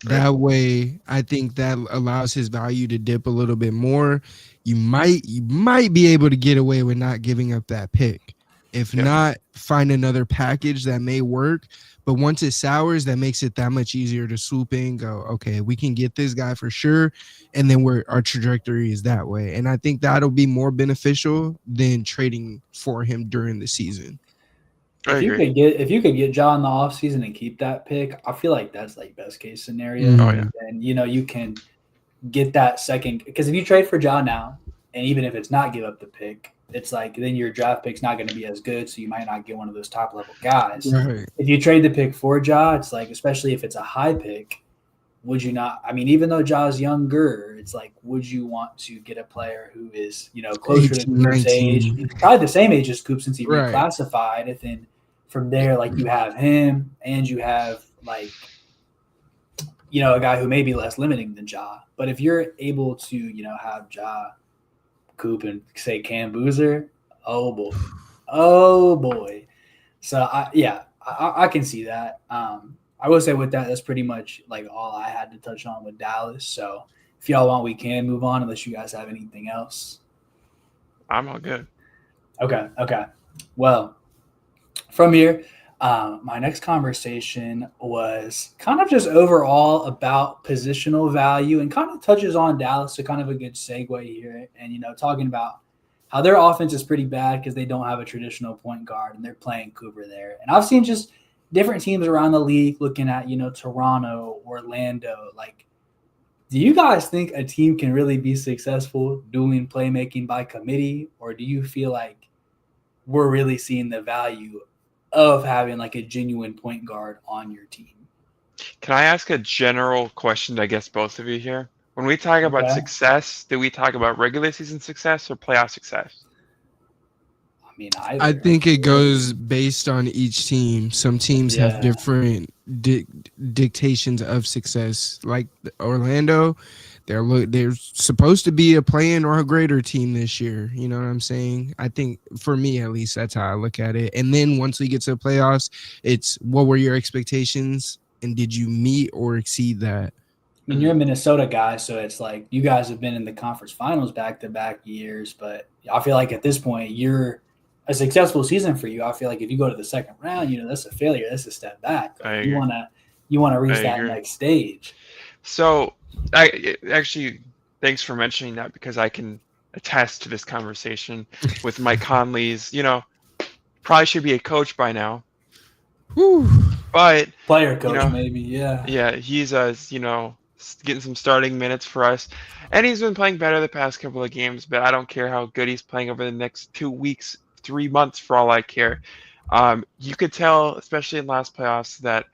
Right. That way, I think that allows his value to dip a little bit more. You might be able to get away with not giving up that pick. If not, find another package that may work. But once it sours, that makes it that much easier to swoop in, go, okay, we can get this guy for sure. And then our trajectory is that way. And I think that'll be more beneficial than trading for him during the season. If you could get Ja in the offseason and keep that pick, I feel like that's like best case scenario. And you can get that second, because if you trade for Ja now, and even if it's not give up the pick, it's like then your draft pick's not going to be as good, so you might not get one of those top level guys. Right. If you trade the pick for Ja, it's like, especially if it's a high pick, would you not? I mean, even though Ja's younger, it's like, would you want to get a player who is closer to Coop's age, probably the same age as Coop since he reclassified, and then from there, like, you have him and you have like a guy who may be less limiting than Ja. But if you're able to have Ja, Coop, and say Cam Boozer, oh boy. So I can see that. I will say with that, that's pretty much like all I had to touch on with Dallas. So if y'all want, we can move on unless you guys have anything else. I'm all good. Okay. Well, from here, my next conversation was kind of just overall about positional value and kind of touches on Dallas, so kind of a good segue here. And, talking about how their offense is pretty bad because they don't have a traditional point guard and they're playing Cooper there. And I've seen just different teams around the league looking at, Toronto, Orlando. Like, do you guys think a team can really be successful doing playmaking by committee, or do you feel like we're really seeing the value of having like a genuine point guard on your team? Can I ask a general question to, I guess, both of you here? When we talk about success, do we talk about regular season success or playoff success? I mean, I think it goes based on each team. Some teams have different dictations of success. Like Orlando, they're supposed to be a play-in or a greater team this year. You know what I'm saying? I think for me, at least, that's how I look at it. And then once we get to the playoffs, it's what were your expectations and did you meet or exceed that? I mean, you're a Minnesota guy, so it's like you guys have been in the conference finals back-to-back years, but I feel like at this point you're a successful season for you. I feel like if you go to the second round, that's a failure. That's a step back. Like, you want to reach that next stage. So, I actually, thanks for mentioning that because I can attest to this conversation with Mike Conley's. Probably should be a coach by now. Whew. But player coach, maybe, yeah. Yeah, he's getting some starting minutes for us, and he's been playing better the past couple of games. But I don't care how good he's playing over the next 2 weeks, 3 months, for all I care. You could tell, especially in last playoffs, that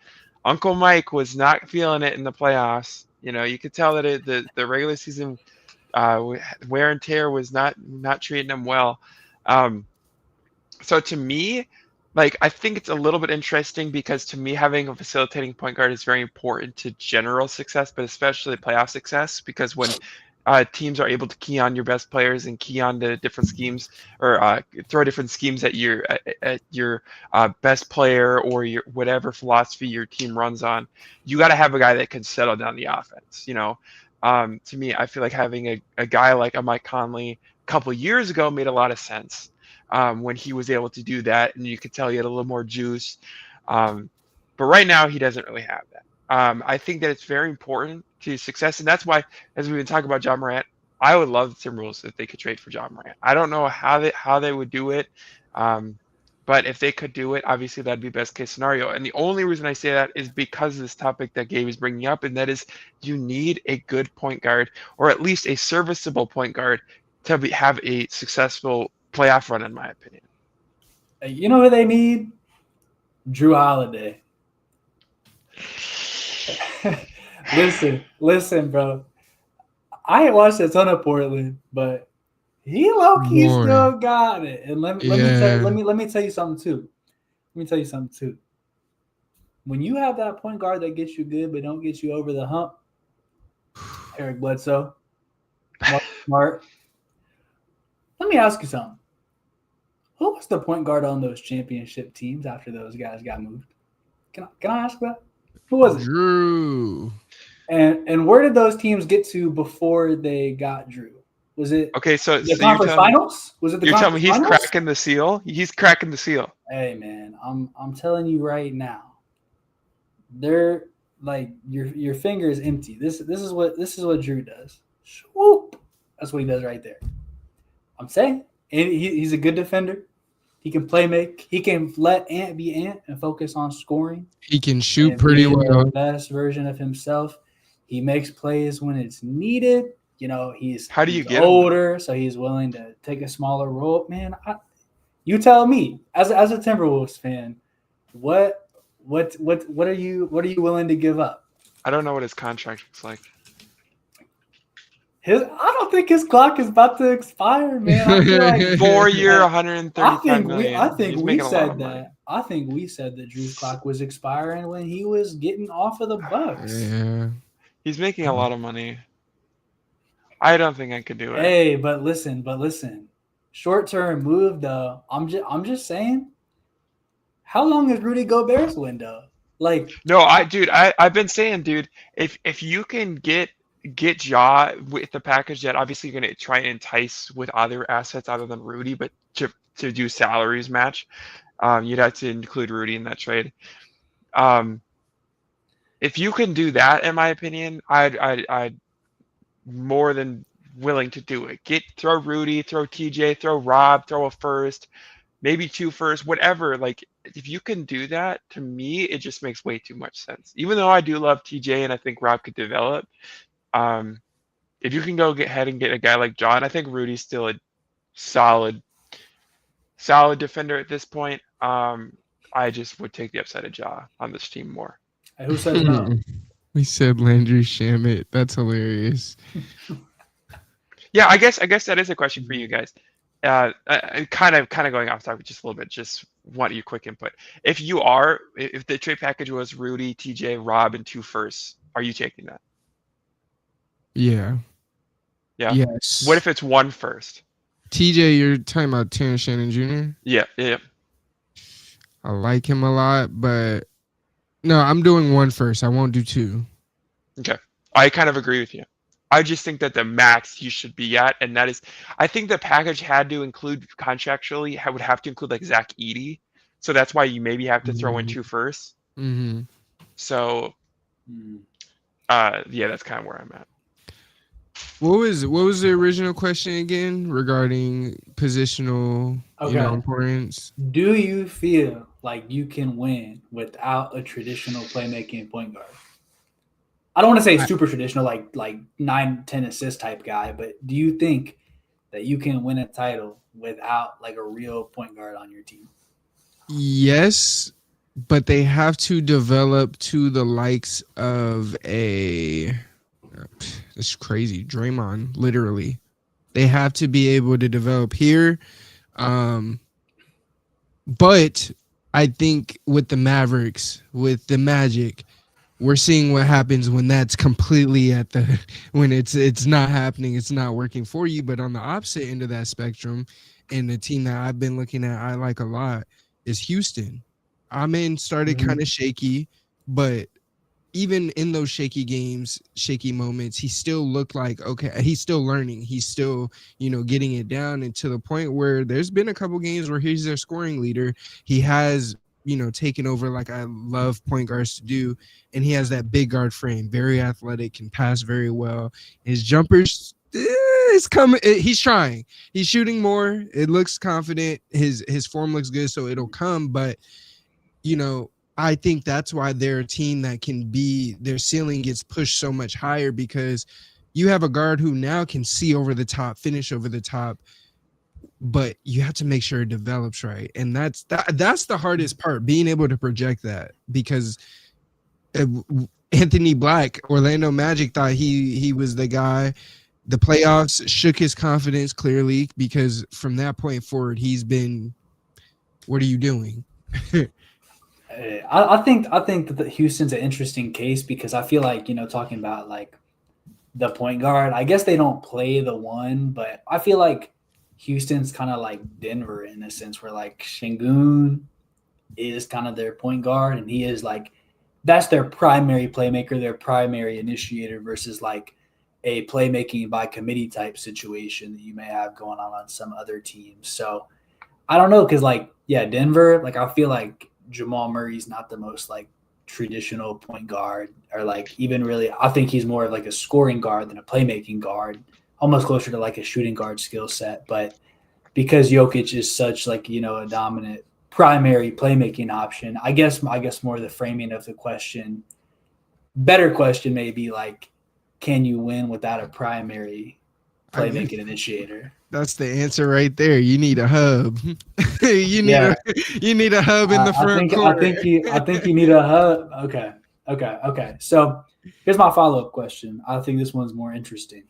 Uncle Mike was not feeling it in the playoffs. You could tell that the regular season wear and tear was not treating him well. So to me, I think it's a little bit interesting because to me, having a facilitating point guard is very important to general success, but especially playoff success, because when teams are able to key on your best players and key on the different schemes or throw different schemes at your best player or your whatever philosophy your team runs on, you got to have a guy that can settle down the offense. To me, I feel like having a guy like a Mike Conley a couple of years ago made a lot of sense. When he was able to do that, and you could tell he had a little more juice. But right now, he doesn't really have that. I think that it's very important to success, and that's why, as we've been talking about Ja Morant, I would love the Timberwolves if they could trade for Ja Morant. I don't know how they would do it, but if they could do it, obviously that'd be best case scenario. And the only reason I say that is because of this topic that Gabe is bringing up, and that is you need a good point guard, or at least a serviceable point guard, to have a successful playoff run, in my opinion. You know who they need? Drew Holiday. Listen, bro. I ain't watched a ton of Portland, but he low-key still got it. And let me tell you something too. When you have that point guard that gets you good but don't get you over the hump, Eric Bledsoe, Mark Smart. Let me ask you something. Who was the point guard on those championship teams after those guys got moved? Can I ask that? Who was it? Drew. And where did those teams get to before they got Drew? Was it the conference finals? Was it the conference finals? You're telling me he's cracking the seal? He's cracking the seal. Hey man, I'm telling you right now. They're like your finger is empty. This is what Drew does. Swoop. That's what he does right there. I'm saying, and he's a good defender. He can play make. He can let Ant be Ant and focus on scoring. He can shoot pretty well. The best version of himself. He makes plays when it's needed. He's older, so he's willing to take a smaller role. Man, you tell me, as a Timberwolves fan, what are you willing to give up? I don't know what his contract looks like. I don't think his clock is about to expire, man. I feel like 4 year, $135 million. I think we said that. I think we said that Drew's clock was expiring when he was getting off of the Bucks. Yeah, he's making a lot of money. I don't think I could do it. Hey, but listen. Short-term move though. I'm just saying. How long is Rudy Gobert's window? Like, No, I've been saying, dude, if you can get Ja with the package that obviously you're gonna try and entice with other assets other than Rudy, but to do salaries match, you'd have to include Rudy in that trade. If you can do that, in my opinion, I'd more than willing to do it. Throw Rudy, throw TJ, throw Rob, throw a first, maybe 2 firsts, whatever. Like if you can do that, to me, it just makes way too much sense. Even though I do love TJ and I think Rob could develop, if you can go ahead and get a guy like John, I think Rudy's still a solid defender at this point. I just would take the upside of Ja on this team more. who says no? We said Landry Shamet. That's hilarious. Yeah, I guess that is a question for you guys. Kind of going off topic just a little bit. Just want your quick input. If the trade package was Rudy, TJ, Rob, and 2 firsts, are you taking that? Yeah. Yeah. Yes. What if it's 1 first? TJ, you're talking about Terrence Shannon Jr.? Yeah. I like him a lot, but no, I'm doing 1 first. I won't do 2. Okay. I kind of agree with you. I just think that the max you should be at, and that is, I think the package had to include contractually, would have to include like Zach Edey. So that's why you maybe have to throw in 2 firsts. Mm-hmm. So, yeah, that's kind of where I'm at. What was the original question again regarding positional importance? Do you feel like you can win without a traditional playmaking point guard? I don't want to say super traditional, like 9-10 assist type guy, but do you think that you can win a title without like a real point guard on your team? Yes, but they have to develop to the likes of it's crazy, Draymond, literally. They have to be able to develop here. But I think with the Mavericks, with the Magic, we're seeing what happens when that's completely when it's not happening, it's not working for you. But on the opposite end of that spectrum, and the team that I've been looking at, I like a lot, is Houston. Amen started kind of shaky, but even in those shaky games, shaky moments, he still looked like, okay, he's still learning. He's still, getting it down, and to the point where there's been a couple games where he's their scoring leader. He has, taken over like I love point guards to do. And he has that big guard frame, very athletic, can pass very well. His jumpers is coming. He's trying. He's shooting more. It looks confident. His form looks good, so it'll come. But, I think that's why they're a team that their ceiling gets pushed so much higher, because you have a guard who now can see over the top, finish over the top, but you have to make sure it develops right. And that's the hardest part, being able to project that, because Anthony Black, Orlando Magic, thought he was the guy. The playoffs shook his confidence clearly, because from that point forward, he's been, what are you doing? I think that Houston's an interesting case, because I feel like, talking about like the point guard, I guess they don't play the one, but I feel like Houston's kind of like Denver in a sense, where like Şengün is kind of their point guard, and he is like, that's their primary playmaker, their primary initiator, versus like a playmaking by committee type situation that you may have going on some other teams. So I don't know, because like, yeah, Denver, like I feel like Jamal Murray's not the most like traditional point guard, or like even really, I think he's more of like a scoring guard than a playmaking guard, almost closer to like a shooting guard skill set. But because Jokic is such like, a dominant primary playmaking option, I guess more the framing of the question, better question may be like, can you win without a primary playmaking initiator? That's the answer right there. You need a hub. you need a hub in the front court. I think you need a hub. Okay. So here's my follow-up question. I think this one's more interesting,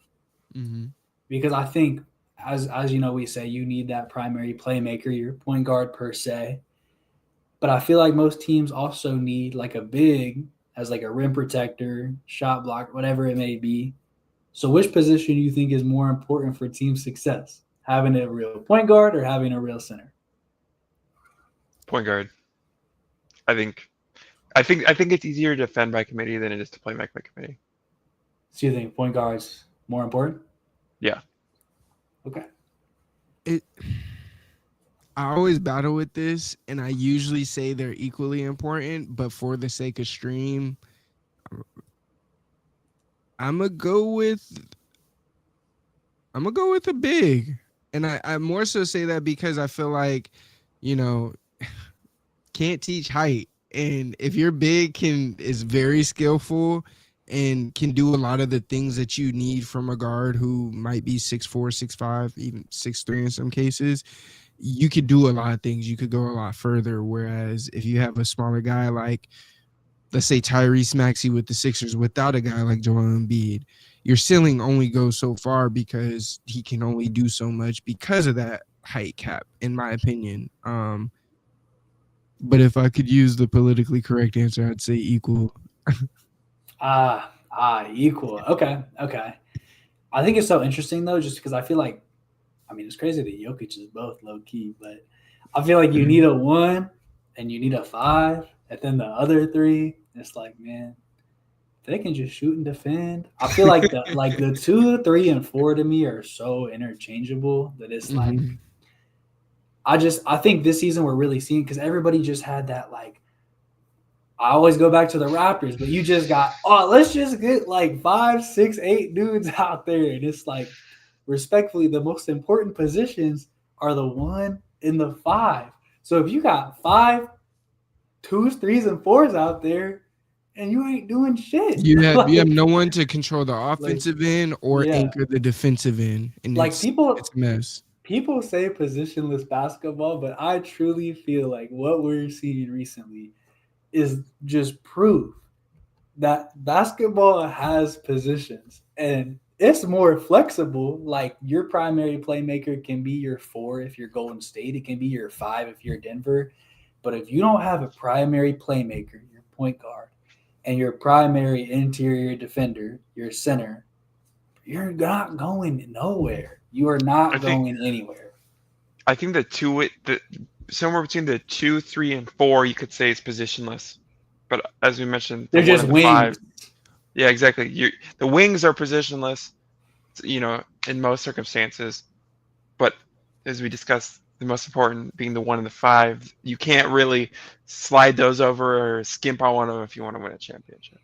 because I think as we say, you need that primary playmaker, your point guard per se. But I feel like most teams also need like a big as like a rim protector, shot block, whatever it may be. So which position do you think is more important for team success? Having a real point guard or having a real center? Point guard. I think I think it's easier to defend by committee than it is to play make by committee. So you think point guard's more important? Yeah. Okay. I always battle with this, and I usually say they're equally important, but for the sake of stream, I'm gonna go with a big. And I more so say that because I feel like, can't teach height. And if you're big is very skillful and can do a lot of the things that you need from a guard who might be 6'4", 6'5", even 6'3" in some cases, you could do a lot of things. You could go a lot further. Whereas if you have a smaller guy like, let's say, Tyrese Maxey with the Sixers without a guy like Joel Embiid, your ceiling only goes so far because he can only do so much because of that height cap, in my opinion. But if I could use the politically correct answer, I'd say equal. Equal. Okay. I think it's so interesting though, just because I feel like, it's crazy that Jokic is both low key, but I feel like you need a 1 and you need a 5, and then the other 3, it's like, man, they can just shoot and defend. I feel like the 2, 3, and 4 to me are so interchangeable that it's like, I think this season we're really seeing, because everybody just had that, like, I always go back to the Raptors, but you just got, let's just get like 5, 6, 8 dudes out there. And it's like, respectfully, the most important positions are the 1 and the 5. So if you got 5, 2s, 3s, and 4s out there, and you ain't doing shit. You have no one to control the offensive end or anchor the defensive end. And it's a mess. People say positionless basketball, but I truly feel like what we're seeing recently is just proof that basketball has positions and it's more flexible. Like, your primary playmaker can be your 4 if you're Golden State. It can be your 5 if you're Denver. But if you don't have a primary playmaker, your point guard, and your primary interior defender, your center, you're not going nowhere. You are not going anywhere. I think somewhere between the 2, 3, and 4, you could say is positionless. But as we mentioned, they're just wings. 5, yeah, exactly. The wings are positionless, in most circumstances. But as we discussed, the most important being the 1 and the 5. You can't really slide those over or skimp on one of them if you want to win a championship.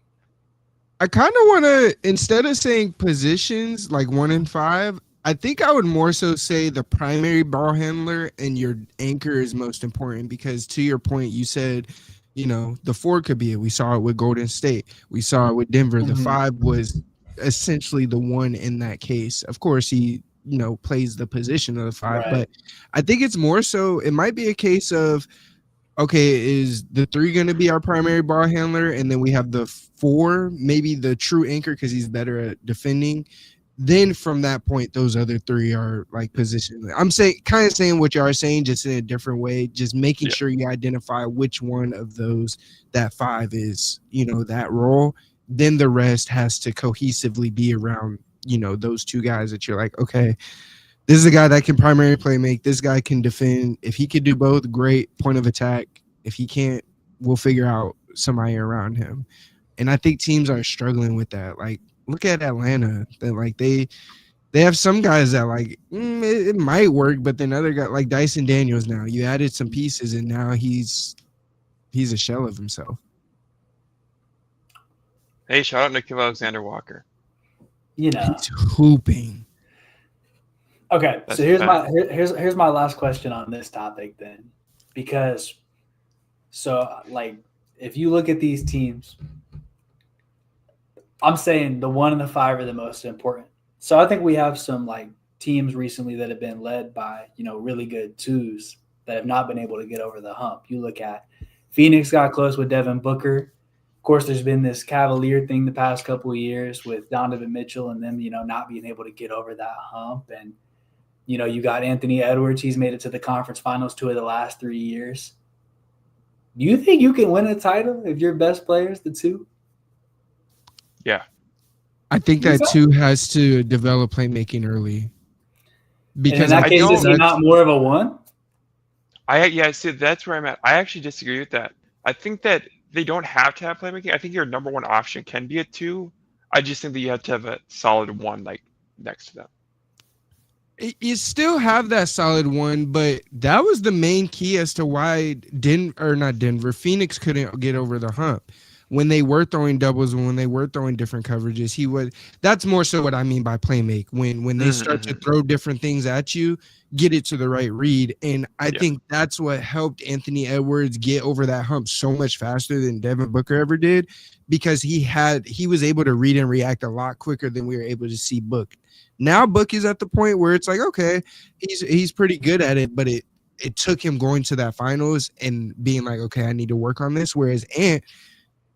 I kind of want to, instead of saying positions like 1 and 5, I think I would more so say the primary ball handler and your anchor is most important, because to your point, you said, the 4 could be it. We saw it with Golden State. We saw it with Denver. The 5 was essentially the 1 in that case. Of course, he, plays the position of the 5, but I think it's more so, it might be a case of, okay, is the 3 going to be our primary ball handler? And then we have the 4, maybe the true anchor because he's better at defending. Then from that point, those other 3 are like position. I'm kind of saying what you are saying, just in a different way, just making sure you identify which one of those that 5 is, that role. Then the rest has to cohesively be around, those 2 guys that you're like, okay, this is a guy that can primary play make. This guy can defend. If he could do both, great, point of attack. If he can't, we'll figure out somebody around him. And I think teams are struggling with that. Like, look at Atlanta. They have some guys that it might work, but then other guys like Dyson Daniels. Now you added some pieces, and now he's a shell of himself. Hey, shout out Nico Alexander-Walker. He's hooping. Okay, so here's my last question on this topic then, because if you look at these teams, I'm saying the 1 and the 5 are the most important. So I think we have some teams recently that have been led by, really good 2s that have not been able to get over the hump. You look at Phoenix got close with Devin Booker. Of course, there's been this Cavalier thing the past couple of years with Donovan Mitchell and them, not being able to get over that hump. And, you got Anthony Edwards. He's made it to the conference finals 2 of the last 3 years. Do you think you can win a title if your best player is the 2? Yeah. I think that 2 has to develop playmaking early. Because in that case, is he not more of a 1? See, that's where I'm at. I actually disagree with that. I think that they don't have to have playmaking. I think your number one option can be a 2. I just think that you have to have a solid 1 like next to them. You still have that solid 1, but that was the main key as to why Phoenix couldn't get over the hump. When they were throwing doubles and when they were throwing different coverages, that's more so what I mean by playmake. When they start to throw different things at you, get it to the right read. And I think that's what helped Anthony Edwards get over that hump so much faster than Devin Booker ever did, because he was able to read and react a lot quicker than we were able to see Book. Now Book is at the point where it's like, okay, he's pretty good at it, but it took him going to that finals and being like, okay, I need to work on this. Whereas Ant,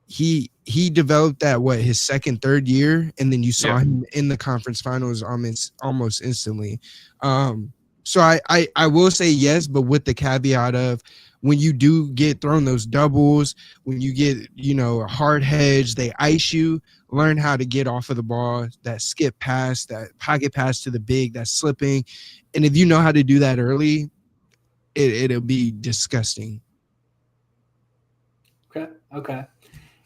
he developed that his second, third year, and then you saw him in the conference finals almost instantly. So I will say yes, but with the caveat of when you do get thrown those doubles, when you get a hard hedge, they ice you. Learn how to get off of the ball, that skip pass, that pocket pass to the big, that slipping, and if you know how to do that early, it'll be disgusting. Okay.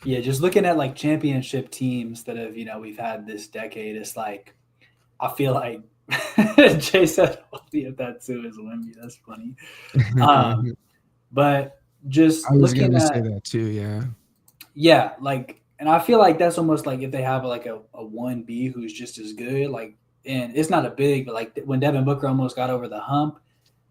Yeah, just looking at like championship teams that have, we've had this decade, it's like, I feel like Jay said, if that too is Wemby. That's funny. But just I was looking going to at say that too, yeah. Yeah, like, and I feel like that's almost like if they have like a 1B who's just as good, like, and it's not a big, but like when Devin Booker almost got over the hump,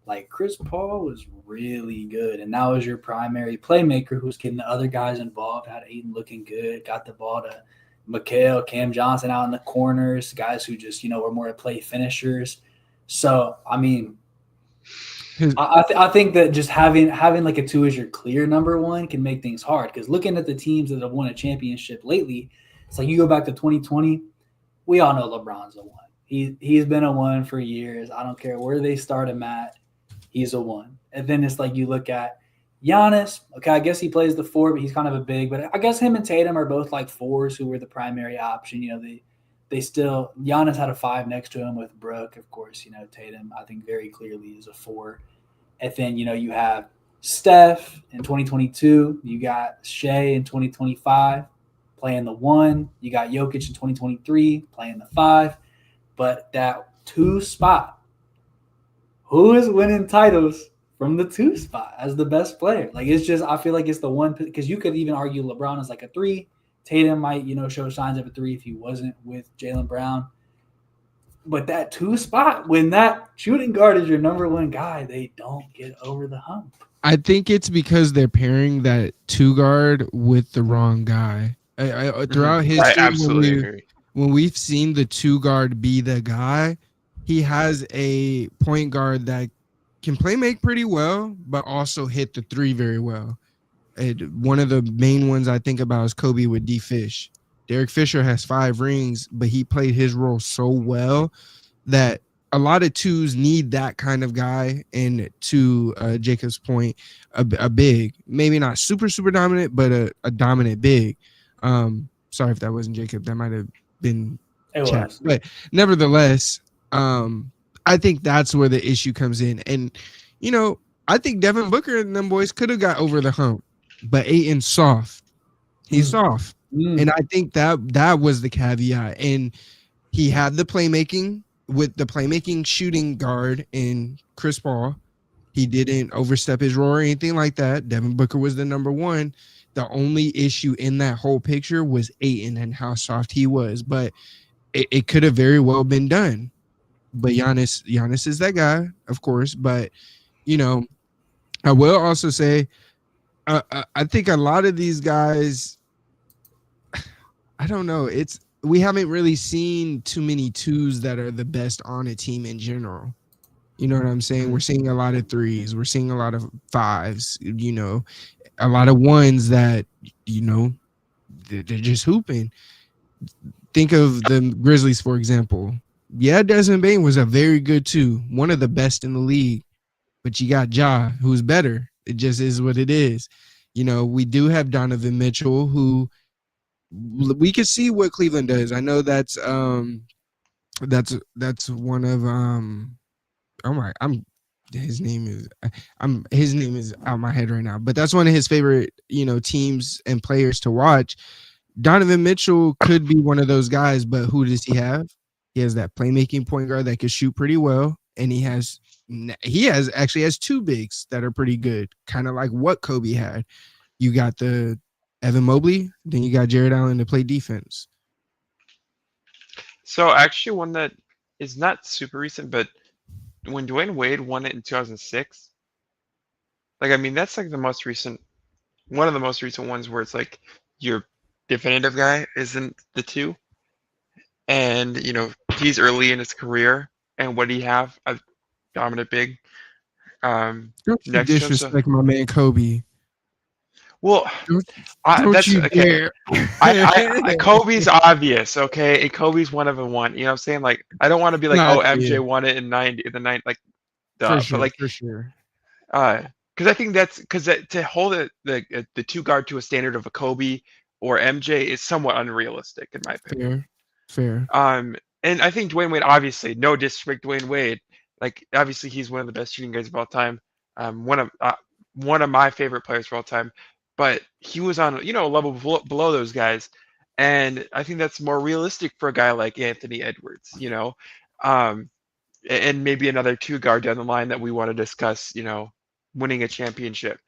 like Chris Paul was really good, and that was your primary playmaker who's getting the other guys involved. Had Ayton looking good, got the ball to Mikal, Cam Johnson out in the corners, guys who just were more play finishers. So I mean, I think that just having like a 2 as your clear number 1 can make things hard, because looking at the teams that have won a championship lately, it's like you go back to 2020, we all know LeBron's a 1. He's been a 1 for years. I don't care where they start him at. He's a 1. And then it's like you look at Giannis. Okay, I guess he plays the 4, but he's kind of a big. But I guess him and Tatum are both like 4s who were the primary option. They still – Giannis had a 5 next to him with Brooke. Of course, Tatum I think very clearly is a 4. And then, you have Steph in 2022. You got Shea in 2025 playing the 1. You got Jokic in 2023 playing the 5. But that 2 spot, who is winning titles from the 2 spot as the best player? Like, it's just, I feel like it's the 1, because you could even argue LeBron is like a 3. Tatum might, show signs of a 3 if he wasn't with Jaylen Brown. But that 2 spot, when that shooting guard is your number 1 guy, they don't get over the hump. I think it's because they're pairing that 2 guard with the wrong guy. Throughout history, I absolutely agree. When we've seen the 2 guard be the guy, he has a point guard that can play make pretty well, but also hit the 3 very well. One of the main ones I think about is Kobe with D. Fish. Derek Fisher has 5 rings, but he played his role so well that a lot of 2s need that kind of guy. And to Jacob's point, a big, maybe not super dominant, but a dominant big. Sorry if that wasn't Jacob. That might have been chat. But nevertheless, I think that's where the issue comes in. And, I think Devin Booker and them boys could have got over the hump, but Ayton's soft. He's soft. And I think that was the caveat. And he had the playmaking with the playmaking shooting guard in Chris Paul. He didn't overstep his role or anything like that. Devin Booker was the number 1. The only issue in that whole picture was Ayton and how soft he was. But it could have very well been done. But Giannis is that guy, of course. But, I will also say, I think a lot of these guys, I don't know. We haven't really seen too many 2s that are the best on a team in general. You know what I'm saying? We're seeing a lot of 3s. We're seeing a lot of 5s, a lot of 1s that, they're just hooping. Think of the Grizzlies, for example. Yeah, Desmond Bane was a very good 2, one of the best in the league. But you got Ja, who's better. It just is what it is. We do have Donovan Mitchell, who we can see what Cleveland does. I know that's one of I'm his name is his name is out of my head right now, but that's one of his favorite, teams and players to watch. Donovan Mitchell could be one of those guys, but who does he have? He has that playmaking point guard that can shoot pretty well, and he actually has two bigs that are pretty good, kind of like what Kobe had. You got the Evan Mobley, then you got Jared Allen to play defense. So actually, one that is not super recent, but when Dwayne Wade won it in 2006, like I mean that's like one of the most recent ones where it's like your definitive guy isn't the two, and he's early in his career, and what do you have? A dominant big Don't you next to him. So, disrespect my man Kobe. well, Don't that's you okay. dare. Kobe's obvious, okay? And Kobe's one of the one. You know what I'm saying? Like, I don't want to be like, Nah, oh, MJ yeah. won it in the 90, like, duh. For sure, But like, for sure. because I think that's to hold the two guard to a standard of a Kobe or MJ is somewhat unrealistic in my opinion. Fair. And I think Dwayne Wade, obviously, no disrespect, Dwayne Wade, like obviously he's one of the best shooting guards of all time. One of my favorite players of all time. But he was on a level below those guys, and I think that's more realistic for a guy like Anthony Edwards, and maybe another two guard down the line that we want to discuss, winning a championship.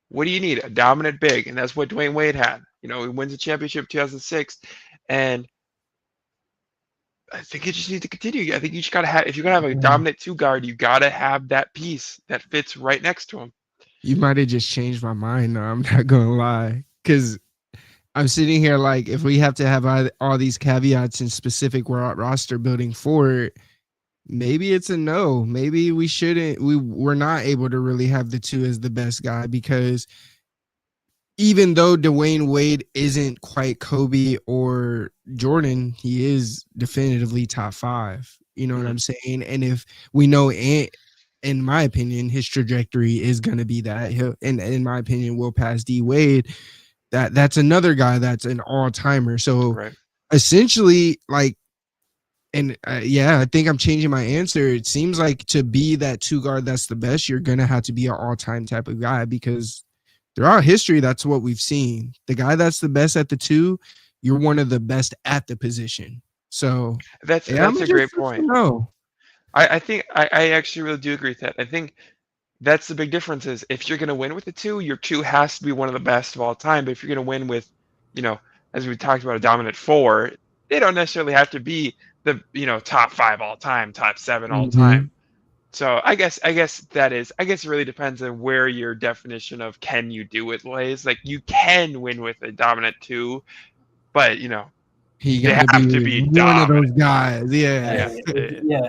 What do you need? A dominant big, and that's what Dwayne Wade had. He wins a championship 2006, and I think it just needs to continue. I think you just gotta have, if you're gonna have a dominant two guard, you gotta have that piece that fits right next to him. You might have just changed my mind. No, I'm not gonna lie, because I'm sitting here like, if we have to have all these caveats and specific roster building for it, maybe it's a no. Maybe we shouldn't. We're not able to really have the two as the best guy, because even though Dwayne Wade isn't quite Kobe or Jordan, he is definitively top 5. You know what I'm saying? And if we know in my opinion, his trajectory is going to be that. In my opinion, will pass D Wade. That's another guy that's an all-timer. So essentially, like, and I think I'm changing my answer. It seems like to be that two guard that's the best, you're going to have to be an all-time type of guy, because throughout history, that's what we've seen. The guy that's the best at the two, you're one of the best at the position. So that's a great point. No. I think I actually really do agree with that. I think that's the big difference is if you're going to win with the two, your two has to be one of the best of all time. But if you're going to win with, as we talked about, a dominant 4, they don't necessarily have to be the, top 5 all time, top 7 all time. So I guess it really depends on where your definition of can you do it lays. Like you can win with a dominant 2, but he they have to be one dominant. of those guys. Yeah.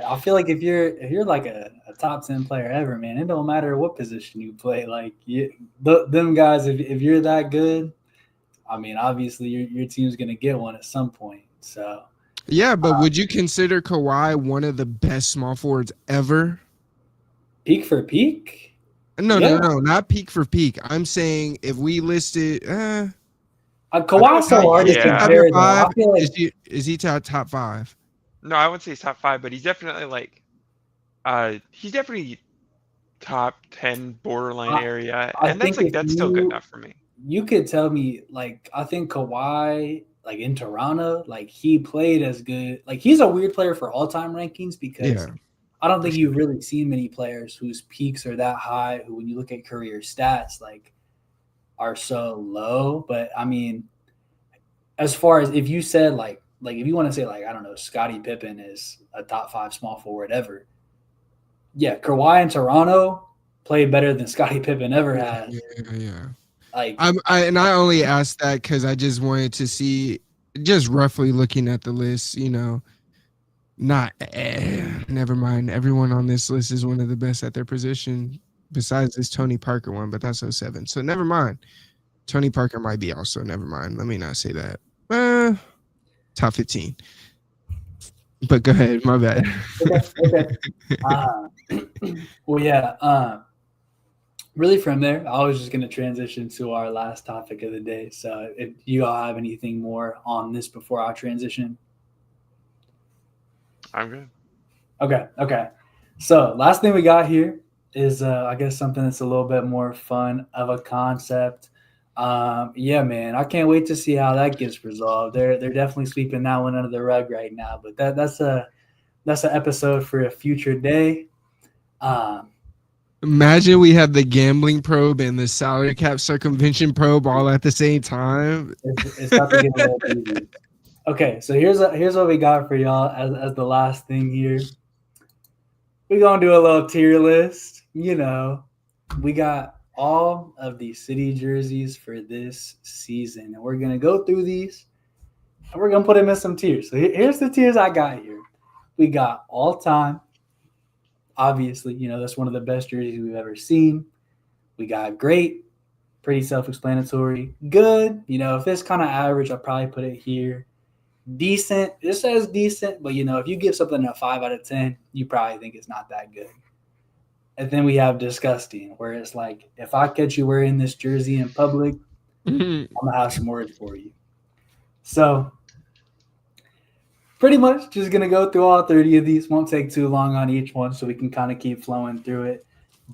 I feel like if you're like a top 10 player ever, man, it don't matter what position you play. Like them guys, if you're that good, I mean, obviously your team's gonna get one at some point. So yeah, but would you consider Kawhi one of the best small forwards ever? Peak for peak? No, not peak for peak. I'm saying if we listed Kawhi's so hard to compare. I feel like is he top 5? No, I wouldn't say he's top 5, but he's definitely like top 10 borderline area, and that's still good enough for me. You could tell me, like, I think Kawhi, like in Toronto, like he played as good. Like he's a weird player for all-time rankings because I don't think you've really seen many players whose peaks are that high, who when you look at career stats, like are so low. But I mean, as far as if you said like if you want to say like, I don't know, Scottie Pippen is a top 5 small forward ever. Yeah, Kawhi in Toronto played better than Scottie Pippen ever has. Yeah. Like I only asked that because I just wanted to see, just roughly looking at the list, not never mind. Everyone on this list is one of the best at their position besides this Tony Parker one, but that's 07. So never mind. Tony Parker might be also, never mind. Let me not say that. Top 15. But go ahead, my bad. Okay. Well, yeah. Really from there, I was just going to transition to our last topic of the day. So if you all have anything more on this before I transition. I'm good. Okay. So last thing we got here, is I guess something that's a little bit more fun of a concept. Yeah, man, I can't wait to see how that gets resolved. They're definitely sweeping that one under the rug right now, but that's an episode for a future day. Imagine we have the gambling probe and the salary cap circumvention probe all at the same time. It's about to get a little busy. Okay, so here's what we got for y'all as the last thing here. We're gonna do a little tier list. You know, we got all of the city jerseys for this season, and we're gonna go through these, and we're gonna put them in some tiers. So here's the tiers I got here. We got all time. Obviously, you know, that's one of the best jerseys we've ever seen. We got great, pretty self-explanatory. Good, you know, if it's kind of average, I'll probably put it here. Decent, it says decent, but, you know, if you give something a 5 out of 10, you probably think it's not that good. And then we have disgusting, where it's like, if I catch you wearing this jersey in public, I'm going to have some words for you. So pretty much just going to go through all 30 of these. Won't take too long on each one, so we can kind of keep flowing through it.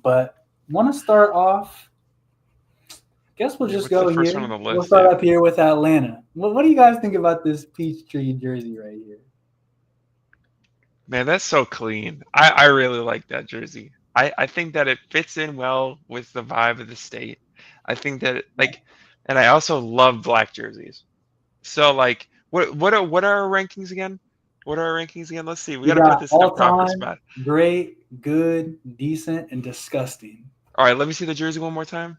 But want to start off, I guess we'll just go here. We'll start up here with Atlanta. What do you guys think about this Peachtree jersey right here? Man, that's so clean. I really like that jersey. I think that it fits in well with the vibe of the state. I think that and I also love black jerseys. So like, what are our rankings again? What are our rankings again? Let's see. We got to put this in a proper spot. Great, good, decent, and disgusting. All right, let me see the jersey one more time.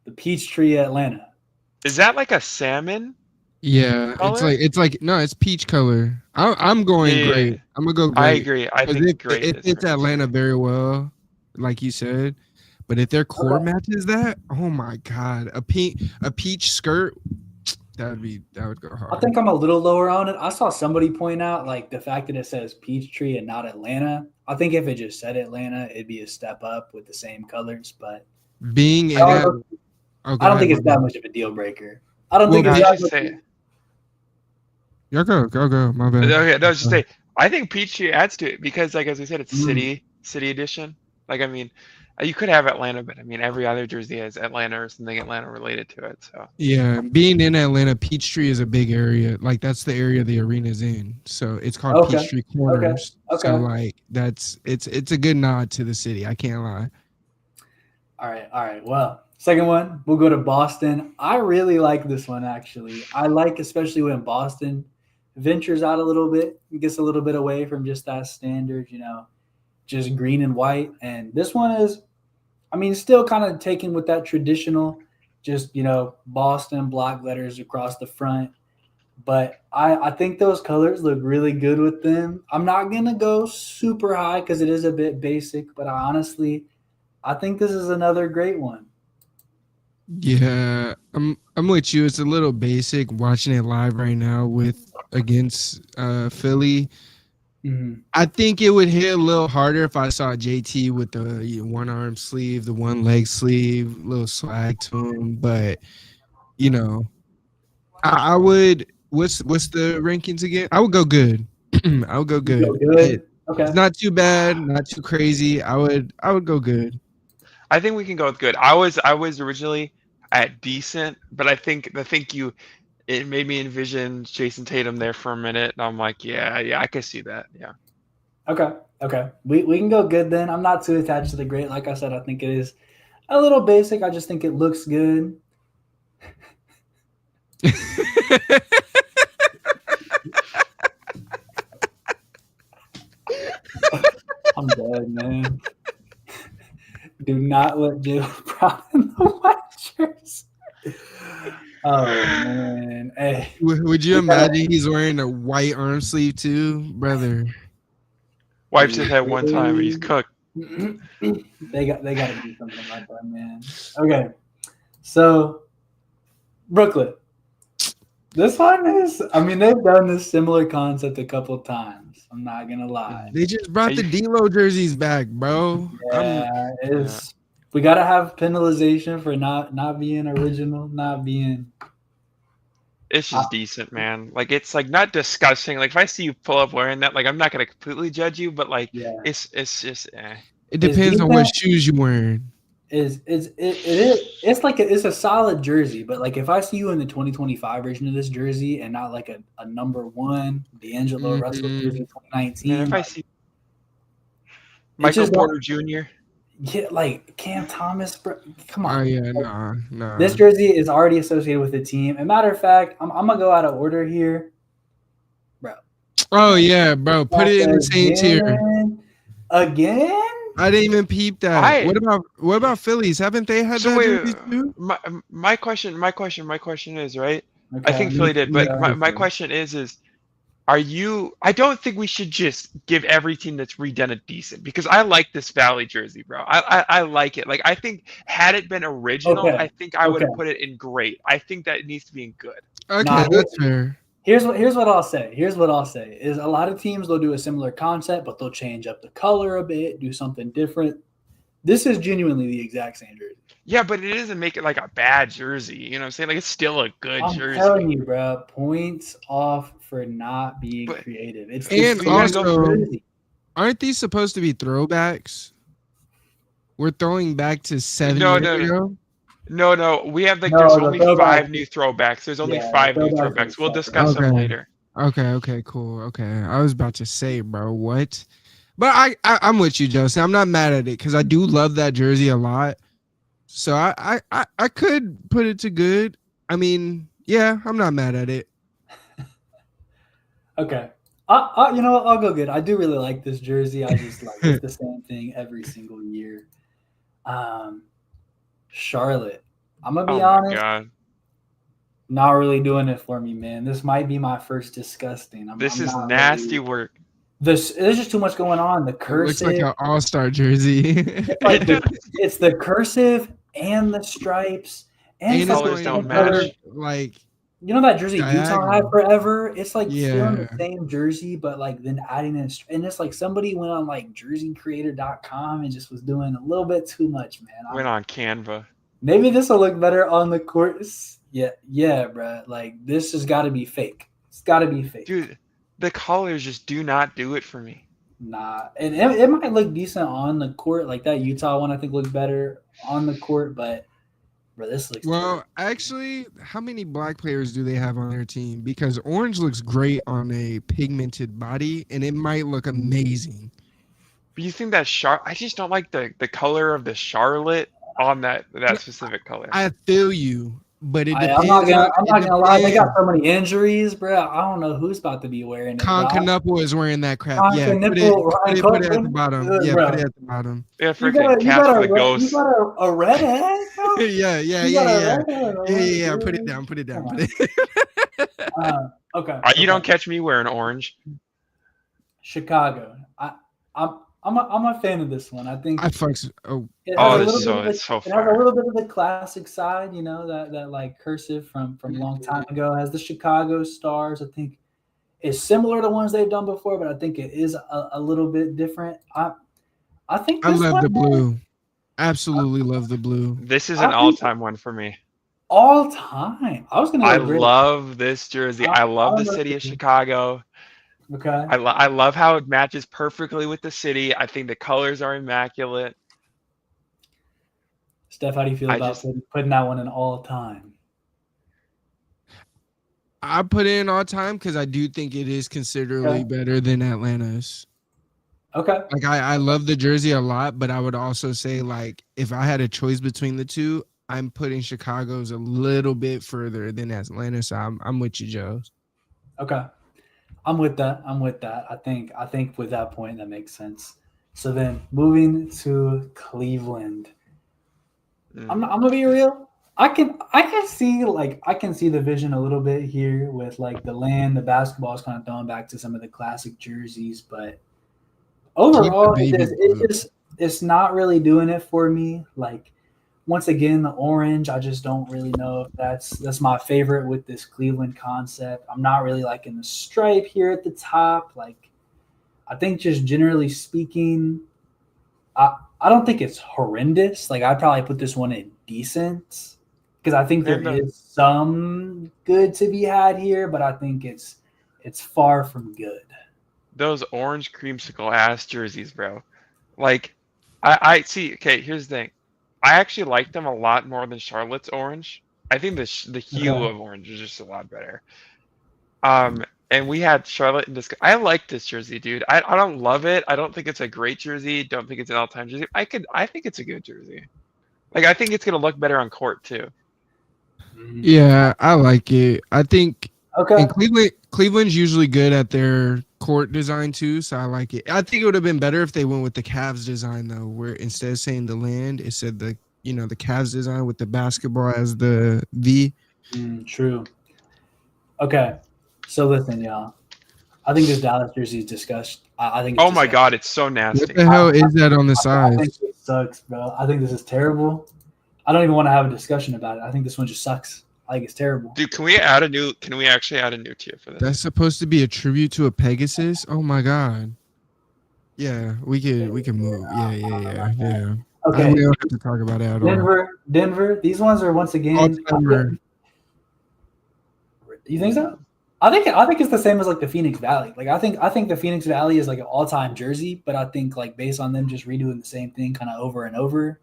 The Peachtree Atlanta. Is that like a salmon? Yeah, color? it's peach color. I'm going great. I'm gonna go great. I agree. I think great. It fits Atlanta very well, like you said. But if their core matches that, oh my god, a peach skirt, that would go hard. I think I'm a little lower on it. I saw somebody point out like the fact that it says Peachtree and not Atlanta. I think if it just said Atlanta, it'd be a step up with the same colors. But being in I don't think it's that much of a deal breaker. I don't think it's that much. Y'all go. My bad. Okay, no, just say I think Peachtree adds to it because, like as we said, it's city edition. Like I mean, you could have Atlanta, but I mean every other jersey has Atlanta or something Atlanta related to it. So yeah, being in Atlanta, Peachtree is a big area. Like that's the area the arena's in. So it's called Peachtree Corners. Okay. So like it's a good nod to the city. I can't lie. All right. Well, second one, we'll go to Boston. I really like this one actually. I like especially when Boston ventures out a little bit, gets a little bit away from just that standard, you know, just green and white. And this one is, I mean, still kind of taken with that traditional, just, you know, Boston block letters across the front. But I think those colors look really good with them. I'm not going to go super high because it is a bit basic, but I think this is another great one. Yeah, I'm with you. It's a little basic watching it live right now against Philly. Mm-hmm. I think it would hit a little harder if I saw JT with the one arm sleeve, the one leg sleeve, little swag to him. But you know, I would. What's the rankings again? I would go good. I would go good. Okay, it's not too bad, not too crazy. I would go good. I think we can go with good. I was originally at decent, but I think it made me envision Jason Tatum there for a minute, and I'm like, yeah, I can see that. Yeah. Okay. We can go good then. I'm not too attached to the great. Like I said, I think it is a little basic. I just think it looks good. I'm dead, man. Do not let Jill Brown in the white shirts. Oh man! Hey, would you imagine he's wearing a white arm sleeve too, brother? Wipes his head one time, and he's cooked. They got to do something like that, man. Okay, so Brooklyn. This one is. I mean, they've done this similar concept a couple times. I'm not gonna lie. They just brought the D-Lo jerseys back, bro. Yeah, we gotta have penalization for not being original, not being. It's just decent, man. Like it's like not disgusting. Like if I see you pull up wearing that, like I'm not gonna completely judge you, but like it's just. It depends on what shoes you're wearing. It's a solid jersey, but like if I see you in the 2025 version of this jersey and not like a number 1 D'Angelo Russell jersey 2019, and if I like, see Michael just Porter Jr. Yeah, like Cam Thomas, bro. Come on. Oh yeah, Like, nah. This jersey is already associated with the team. And matter of fact, I'm gonna go out of order here, bro. Oh yeah, bro. Put it in the same tier. Again? I didn't even peep that. What about Phillies? Haven't they had that jersey too? My question is, right? Okay. I think Philly did, but my question is are you? I don't think we should just give every team that's redone a decent, because I like this Valley jersey, bro. I like it. Like, I think had it been original, I think I would have put it in great. I think that it needs to be in good. Okay, that's fair. Here's what I'll say. Is a lot of teams, they'll do a similar concept, but they'll change up the color a bit, do something different. This is genuinely the exact same jersey. Yeah, but it doesn't make it like a bad jersey. You know what I'm saying? Like, it's still a good jersey. I'm telling you, bro. Points off for not being creative. It's and also, aren't these supposed to be throwbacks? We're throwing back to 7 years ago. No. We have there's only 5 new throwbacks. There's only 5 new throwbacks. We'll discuss them later. Okay, cool. Okay, I was about to say, bro, what? But I'm with you, Justin. I'm not mad at it because I do love that jersey a lot. So I could put it to good. I mean, yeah, I'm not mad at it. Okay. You know what? I'll go good. I do really like this jersey. I just like it's the same thing every single year. Charlotte. I'm gonna be honest. God. Not really doing it for me, man. This might be my first disgusting. This is nasty work. There's just too much going on. The cursive. It looks like an all-star jersey. It's the cursive and the stripes and the colors don't match. Like, you know that jersey Utah had forever? It's like still the same jersey, but like then adding in, and it's like somebody went on like jerseycreator.com and just was doing a little bit too much, man. Went on Canva. Maybe this will look better on the court. Yeah, bro. Like, this has got to be fake. It's got to be fake. Dude, the colors just do not do it for me. Nah. And it might look decent on the court. Like, that Utah one, I think, looks better on the court. But, bro, this looks terrible. Actually, how many black players do they have on their team? Because orange looks great on a pigmented body, and it might look amazing. But you think that I just don't like the color of the Charlotte on that specific color. I feel you, but it depends. I'm not gonna lie. They got so many injuries, bro. I don't know who's about to be wearing it. Knuppel is wearing that crap. Put it at the bottom. Put it at the bottom. Yeah, freaking cats for the ghost. You got a red head? Yeah. Put it down. Okay. You don't catch me wearing orange. Chicago. I'm a fan of this one. I think it's so it has fire. a little bit of the classic side, you know, that like cursive from a long time ago. It has the Chicago stars. I think it's similar to ones they've done before, but I think it is a little bit different. I think I love the blue. Absolutely love the blue. This is an all-time one for me. All time. I love this jersey. I love the city of Chicago. Okay. I love how it matches perfectly with the city. I think the colors are immaculate. Steph, how do you feel about putting that one in all time? I put it in all time because I do think it is considerably better than Atlanta's. Okay. Like, I love the jersey a lot, but I would also say, like, if I had a choice between the two, I'm putting Chicago's a little bit further than Atlanta. So I'm with you, Joe. Okay. I'm with that. I think with that point that makes sense. So then moving to Cleveland. I'm gonna be real. I can see the vision a little bit here with like the basketball is kind of throwing back to some of the classic jerseys, but overall it's not really doing it for me. Like, once again, the orange, I just don't really know if that's my favorite with this Cleveland concept. I'm not really liking the stripe here at the top. Like, I think just generally speaking, I don't think it's horrendous. Like, I'd probably put this one in decent because I think there is some good to be had here, but I think it's far from good. Those orange creamsicle ass jerseys, bro. Like, I see. Okay, here's the thing. I actually like them a lot more than Charlotte's orange. I think the hue Okay. of orange is just a lot better. And we had Charlotte in this. I like this jersey, dude. I don't love it. I don't think it's a great jersey. Don't think it's an all-time jersey. I think it's a good jersey. Like I think it's gonna look better on court too. Yeah, I like it. I think Okay. and Cleveland's usually good at their court design too, so I like it. I think it would have been better if they went with the Cavs design though, where instead of saying the land, it said the Cavs design with the basketball as the V. True. Okay. So listen, y'all. I think this Dallas jersey is disgusting. I think it's Oh my disgusting. god, it's so What nasty. the hell is that on the I think sides? it sucks, bro. I think this is terrible. I don't even want to have a discussion about it. I think this one just sucks. I think it's terrible. Dude, can we actually add a new tier for this? That's supposed to be a tribute to a Pegasus? Oh my god. Yeah, we can move. Yeah. Okay. We don't have to talk about it at all. Denver. These ones are once again. All-timer. You think so? I think it's the same as like the Phoenix Valley. Like I think the Phoenix Valley is like an all-time jersey, but I think like based on them just redoing the same thing kind of over and over,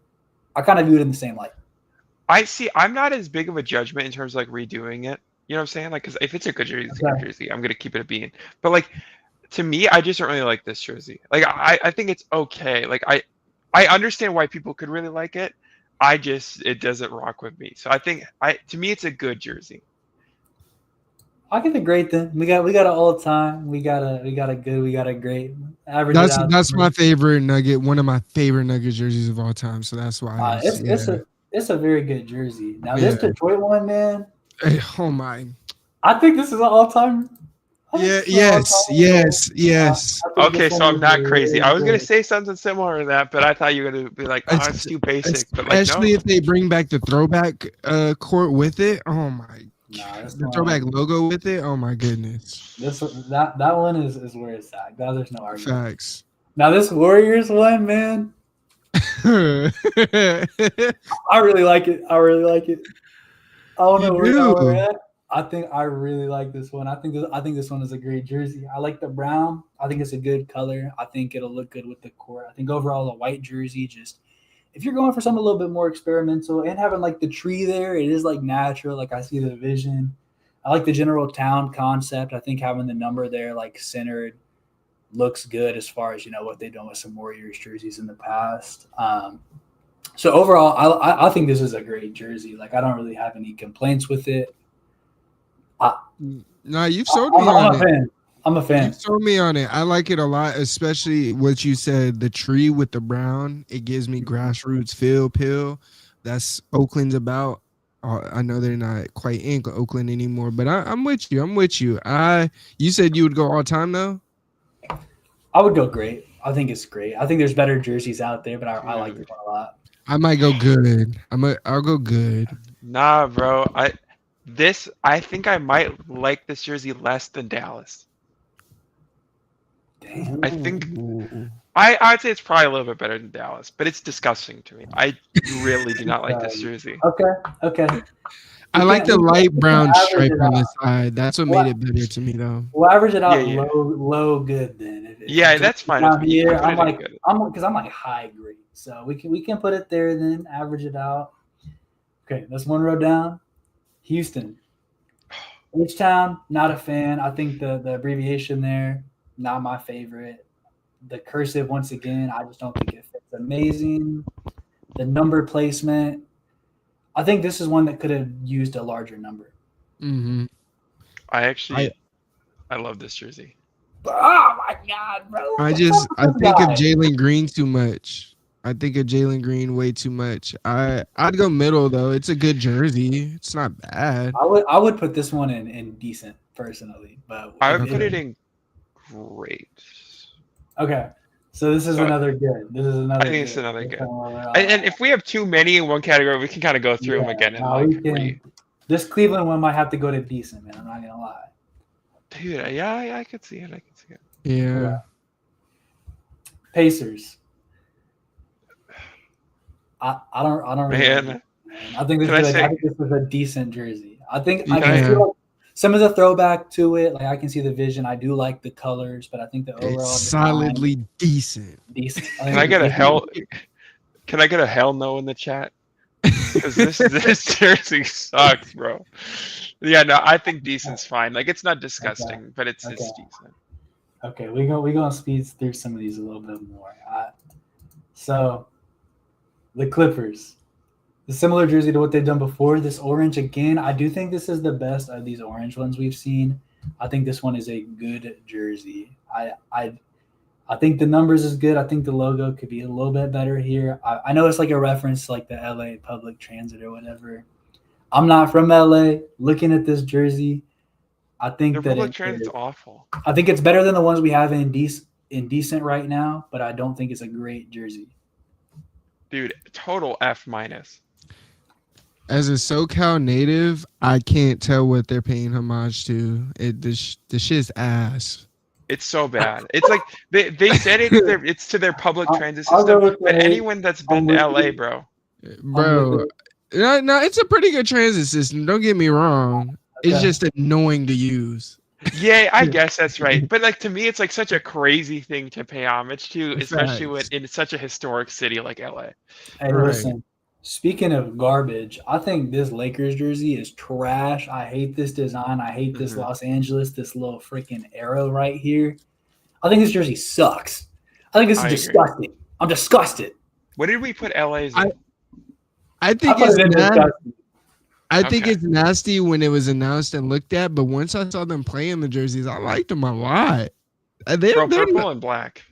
I kind of view it in the same light. I see. I'm not as big of a judgment in terms of like redoing it. You know what I'm saying? Like, because if it's a good jersey, it's a good jersey. I'm gonna keep it a bean. But like, to me, I just don't really like this jersey. Like, I think it's okay. Like, I understand why people could really like it. It doesn't rock with me. So I think to me, it's a good jersey. I get the great then. We got an all time. We got a good. We got a great. Average. That's my favorite Nugget. One of my favorite Nugget jerseys of all time. So that's why. It's a very good jersey. Now this Detroit one, man. Hey, oh my. I think this is an all time. Yes. Okay, so I'm not crazy. I was gonna say something similar to that, but I thought you were gonna be like, "Oh, it's too basic." But like, especially if they bring back the throwback court with it. Oh my. The throwback logo with it. Oh my goodness. That one is where it's at. There's no argument. Facts. Now this Warriors one, man. I really like it. I don't know where we're at. I think I really like this one. I think this one is a great jersey. I like the brown. I think it's a good color. I think it'll look good with the court. I think overall a white jersey, just if you're going for something a little bit more experimental and having like the tree there, it is like natural. Like I see the vision. I like the general town concept. I think having the number there like centered looks good as far as what they've done with some Warriors jerseys in the past. So overall, I think this is a great jersey. Like I don't really have any complaints with it. No, you've sold me on it. I'm a fan. You sold me on it. I like it a lot, especially what you said, the tree with the brown. It gives me grassroots feel. That's Oakland's about. I know they're not quite in Oakland anymore, but I'm with you. You said you would go all time though? I would go great. I think it's great. I think there's better jerseys out there, but I like this one a lot. I might go good. I'll go good. Nah, bro. I think I might like this jersey less than Dallas. Damn. I think I'd say it's probably a little bit better than Dallas, but it's disgusting to me. I really do not like this jersey. Okay. I like the light brown stripe on the side. That's what made it better to me, though. We'll average it out low good then. That's fine. Down here, I'm like high grade, so we can put it there then. Average it out. Okay, that's one row down. Houston, H-Town, not a fan. I think the abbreviation there, not my favorite. The cursive, once again, I just don't think it fits amazing. The number placement, I think this is one that could have used a larger number. Mm-hmm. I love this jersey. Oh my God, bro! I think of Jalen Green too much. I think of Jalen Green way too much. I'd go middle though. It's a good jersey. It's not bad. I would put this one in decent personally, but I would put it in great. Okay, so this is another good. I think it's another good. And if we have too many in one category, we can kind of go through them again. This Cleveland one might have to go to decent, man. I'm not gonna lie. Dude, yeah, I could see it. Yeah. Pacers. I don't really. Man. I think this is a decent jersey. I feel some of the throwback to it. Like I can see the vision. I do like the colors, but I think the overall It's design, solidly decent. decent. Can I get a hell? Can I get a hell no in the chat? Because this jersey sucks, bro. Yeah, no, I think decent's fine. Like it's not disgusting, but it's decent. Okay, we're gonna speed through some of these a little bit more. So the Clippers, the similar jersey to what they've done before. This orange again. I do think this is the best of these orange ones we've seen. I think this one is a good jersey. I think the numbers is good. I think the logo could be a little bit better here. I know it's like a reference to like the LA public transit or whatever. I'm not from LA. Looking at this jersey, I think Their that public transit's awful. I think it's better than the ones we have in decent right now, but I don't think it's a great jersey. Dude, total F-. As a SoCal native, I can't tell what they're paying homage to. The shit's ass. It's so bad. It's like they said it's to their public transit system, but anyone that's been to LA, bro. No, it's a pretty good transit system. Don't get me wrong. It's just annoying to use. Yeah, I guess that's right. But like to me, it's like such a crazy thing to pay homage to, especially in such a historic city like LA. Hey, listen. Speaking of garbage, I think this Lakers jersey is trash. I hate this design. I hate this Los Angeles, this little freaking arrow right here. I think this jersey sucks. I think this is disgusting. I'm disgusted. What did we put LA's in? I think it's nasty. I think it's nasty when it was announced and looked at, but once I saw them playing the jerseys, I liked them a lot. They're purple and black.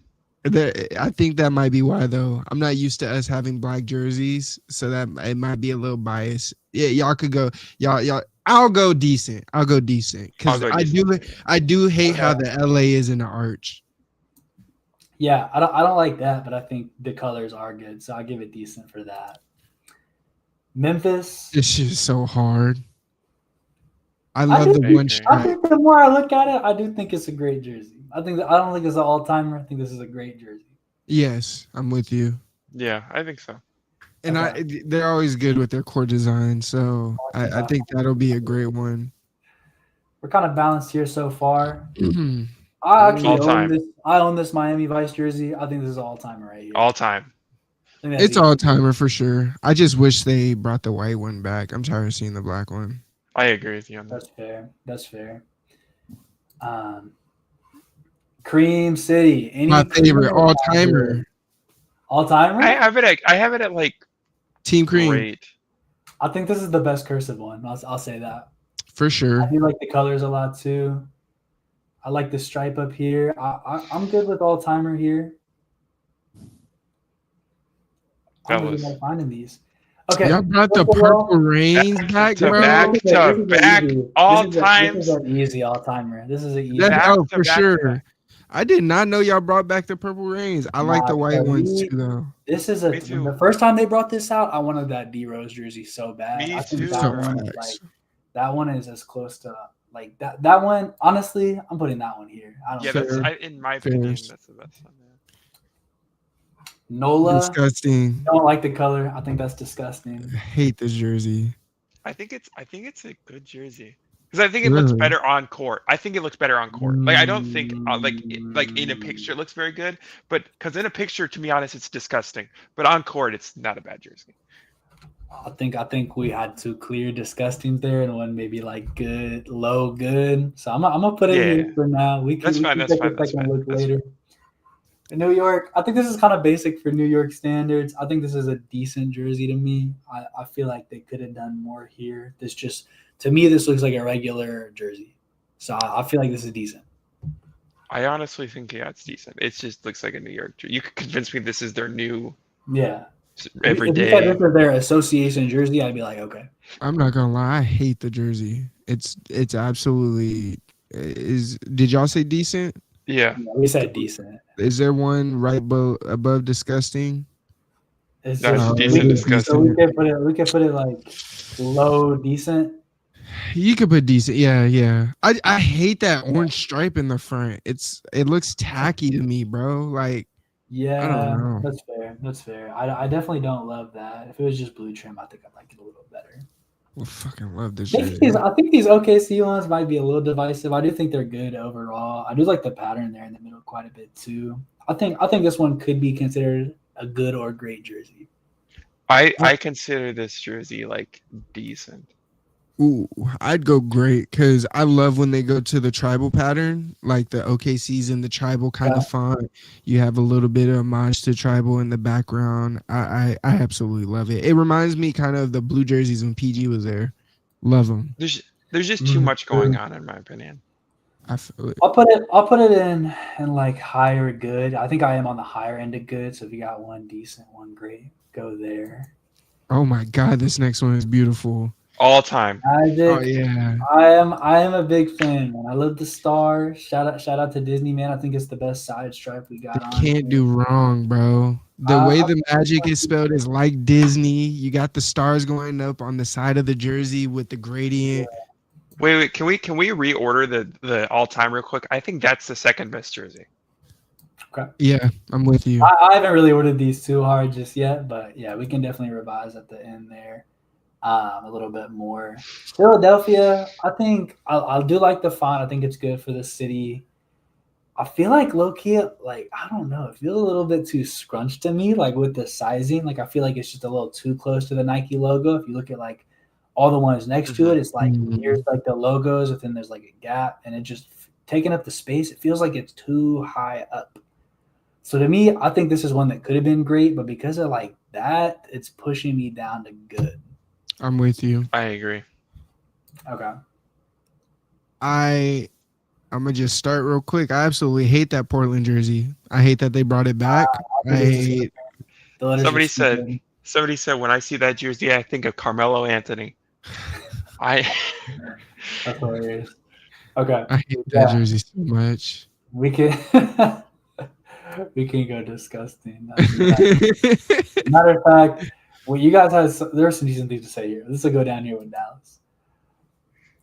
I think that might be why, though. I'm not used to us having black jerseys, so that it might be a little biased. Yeah, y'all could go. Y'all. I'll go decent. Because I do hate how the LA is in the arch. Yeah, I don't like that, but I think the colors are good, so I give it decent for that. Memphis. This shit is so hard. I love the one stripe. I think the more I look at it, I do think it's a great jersey. I don't think it's an all-timer. I think this is a great jersey. Yes, I'm with you. Yeah, I think so. And they're always good with their core design, so I think that'll be a great one. We're kind of balanced here so far. I actually own this Miami Vice jersey. I think this is all-timer right here. All-time. It's all-timer for sure. I just wish they brought the white one back. I'm tired of seeing the black one. I agree with you on that. That's fair. Cream City. My favorite all-timer. All-timer? I have it at like Team Cream. Great. I think this is the best cursive one. I'll say that. For sure. I do like the colors a lot too. I like the stripe up here. I'm good with all-timer here. I'm really not finding these. Okay. Y'all brought the purple rains back, bro. Back all-time. This is an easy all-timer. This is an easy. For sure. I did not know y'all brought back the purple rains. I like the white ones too, though. This is the first time they brought this out. I wanted that D Rose jersey so bad. Me I think too. that one is as close to like that one. Honestly, I'm putting that one here. In my opinion, that's the best one. Nola. Disgusting. Don't like the color. I think that's disgusting. I hate this jersey. I think it's a good jersey. Because I think it looks better on court. I think it looks better on court. Like I don't think like in a picture it looks very good, but because in a picture, to be honest, it's disgusting. But on court, it's not a bad jersey. I think we had two clear disgusting there, and one maybe like good, low, good. So I'm gonna put it here for now. That's fine. Look later. In New York, I think this is kind of basic for New York standards. I think this is a decent jersey to me. I feel like they could have done more here. To me, this looks like a regular jersey. So I feel like this is decent. I honestly think, it's decent. It just looks like a New York jersey. You could convince me this is their new every day. If this is their association jersey, I'd be like, okay. I'm not going to lie. I hate the jersey. It's absolutely did y'all say decent? Yeah. We said decent. Is there one right above disgusting? It's just decent, disgusting. So we can put it like low, decent. You could put decent, yeah. I hate that orange stripe in the front. It looks tacky to me, bro. Like, yeah, I don't know. That's fair. I definitely don't love that. If it was just blue trim, I think I'd like it a little better. I fucking love this I think jersey. these OKC ones might be a little divisive. I do think they're good overall. I do like the pattern there in the middle quite a bit too. I think this one could be considered a good or great jersey. I consider this jersey like decent. Ooh, I'd go great because I love when they go to the tribal pattern, like the OKC's in the tribal kind of font. You have a little bit of homage to tribal in the background. I absolutely love it. It reminds me kind of the blue jerseys when PG was there. Love them. There's just too much going on, in my opinion. I feel it. I'll put it in like higher good. I think I am on the higher end of good. So if you got one decent, one great, go there. Oh my God, this next one is beautiful. All time. Oh yeah. I am a big fan, man. I love the star. Shout out to Disney, man. I think it's the best side stripe we got on. Can't do wrong, bro. The way the magic is spelled is like Disney. You got the stars going up on the side of the jersey with the gradient. Wait, can we reorder the all time real quick? I think that's the second best jersey. Okay. Yeah, I'm with you. I haven't really ordered these too hard just yet, but yeah, we can definitely revise at the end there. A little bit more. Philadelphia, I think I do like the font. I think it's good for the city. I feel like low-key, like, I don't know, it feels a little bit too scrunched to me, like with the sizing. Like, I feel like it's just a little too close to the Nike logo. If you look at like all the ones next to it, it's like here's like the logos, but then there's like a gap, and it just taking up the space. It feels like it's too high up. So to me, I think this is one that could have been great, but because of like that, it's pushing me down to good. I'm with you. I agree. Okay. I'm gonna just start real quick. I absolutely hate that Portland jersey. I hate that they brought it back. Somebody said when I see that jersey, I think of Carmelo Anthony. That's hilarious. Okay. I hate that jersey so much. We can go disgusting. Matter of fact, well, you guys there are some decent things to say here. This will go down here with Dallas.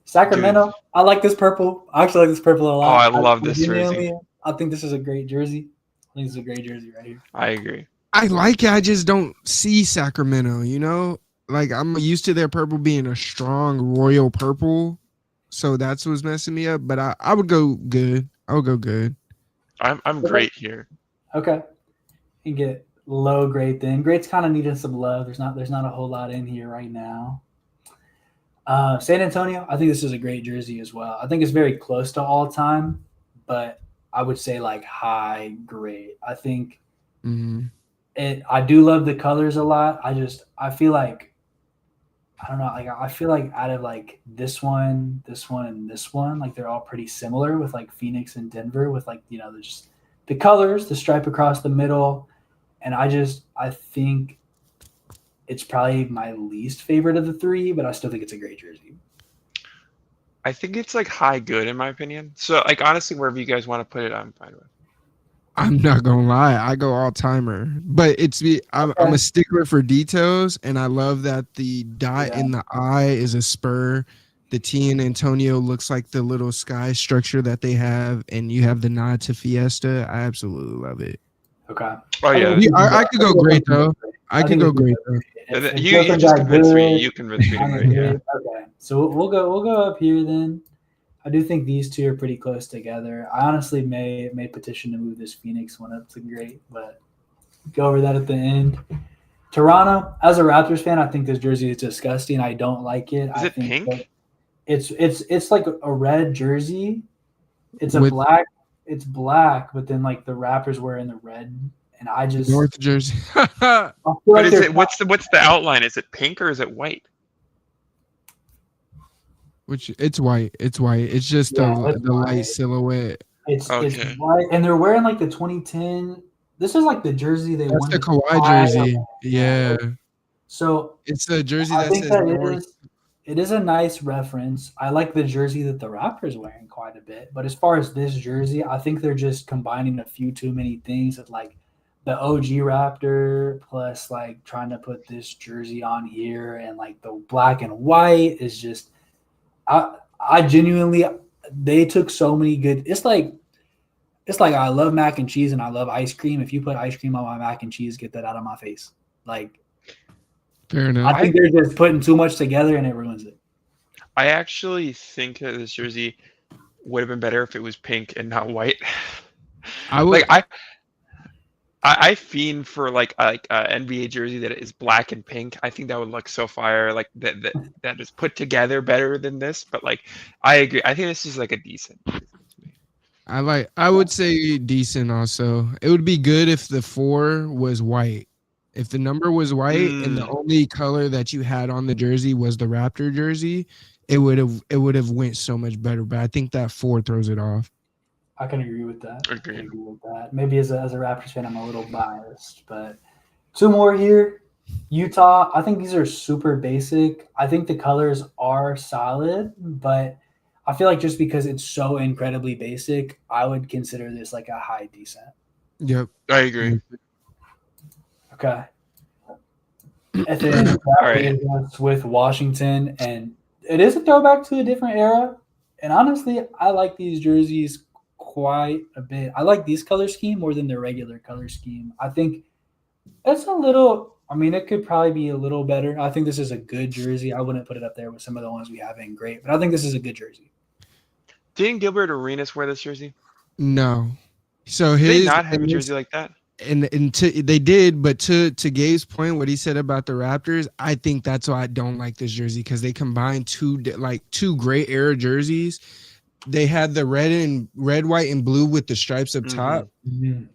Sacramento, dude. I like this purple. I actually like this purple a lot. Oh, I love this jersey. I think this is a great jersey. I think this is a great jersey right here. I agree. I like it. I just don't see Sacramento, you know? Like, I'm used to their purple being a strong royal purple. So that's what's messing me up. But I would go good. I would go good. I'm great here. Okay. And get low grade then. Grade's kind of needing some love. There's not a whole lot in here right now. San Antonio, I think this is a great jersey as well. I think it's very close to all time, but I would say like high grade. I think I do love the colors a lot. I feel like, I don't know, like I feel like out of like this one, and this one, like they're all pretty similar with like Phoenix and Denver with like, you know, just the colors, the stripe across the middle. And I think it's probably my least favorite of the three, but I still think it's a great jersey. I think it's like high good in my opinion. So like honestly, wherever you guys want to put it, I'm fine with. I'm not gonna lie, I go all timer, but I'm a stickler for details, and I love that the dot in the eye is a spur. The T in Antonio looks like the little sky structure that they have, and you have the nod to Fiesta. I absolutely love it. Okay. Oh yeah, I could go great though. I could go great though. You just convinced me. You convinced me to great. Yeah. Okay, so we'll go up here then. I do think these two are pretty close together. I honestly may petition to move this Phoenix one up to great, but go over that at the end. Toronto, as a Raptors fan, I think this jersey is disgusting. I don't like it. Is it pink? It's like a red jersey. It's black. It's black, but then like the Raptors wearing the red, and I just North Jersey. But like is it what's the outline? Is it pink or is it white? It's white. It's white. It's just the light silhouette. It's white, and they're wearing like the 2010. This is like the jersey they That's won. the Kawhi jersey. Yeah. So it's a jersey I that think says that North. it is a nice reference. I like the jersey that the Raptors are wearing quite a bit, but as far as this jersey, I think they're just combining a few too many things that like the OG Raptor plus like trying to put this jersey on here, and like the black and white is just. I genuinely, they took so many good. It's like I love mac and cheese and I love ice cream. If you put ice cream on my mac and cheese, get that out of my face. Like, Fair enough. I think they're just putting too much together and it ruins it. I actually think that this jersey would have been better if it was pink and not white. I would. Like I fiend for like a NBA jersey that is black and pink. I think that would look so fire. Like that is put together better than this. But like, I agree. I think this is like a decent. I would say decent also. It would be good if the 4 was white. If the number was white and the only color that you had on the jersey was the Raptor jersey, it would have went so much better. But I think that 4 throws it off. I can agree with that. Agreed. I agree with that. Maybe as a Raptors fan, I'm a little biased, but 2 more here. Utah. I think these are super basic. I think the colors are solid, but I feel like just because it's so incredibly basic, I would consider this like a high decent. Yep. I agree. Okay. And then that leaves us with Washington, and it is a throwback to a different era. And honestly, I like these jerseys quite a bit. I like these color scheme more than the regular color scheme. I think it's a little – I mean, it could probably be a little better. I think this is a good jersey. I wouldn't put it up there with some of the ones we have ain't great, but I think this is a good jersey. Didn't Gilbert Arenas wear this jersey? No. So Did his they not have a jersey like that? They did, but to Gabe's point, what he said about the Raptors, I think that's why I don't like this jersey, because they combined two great era jerseys. They had the red, white, and blue with the stripes up top,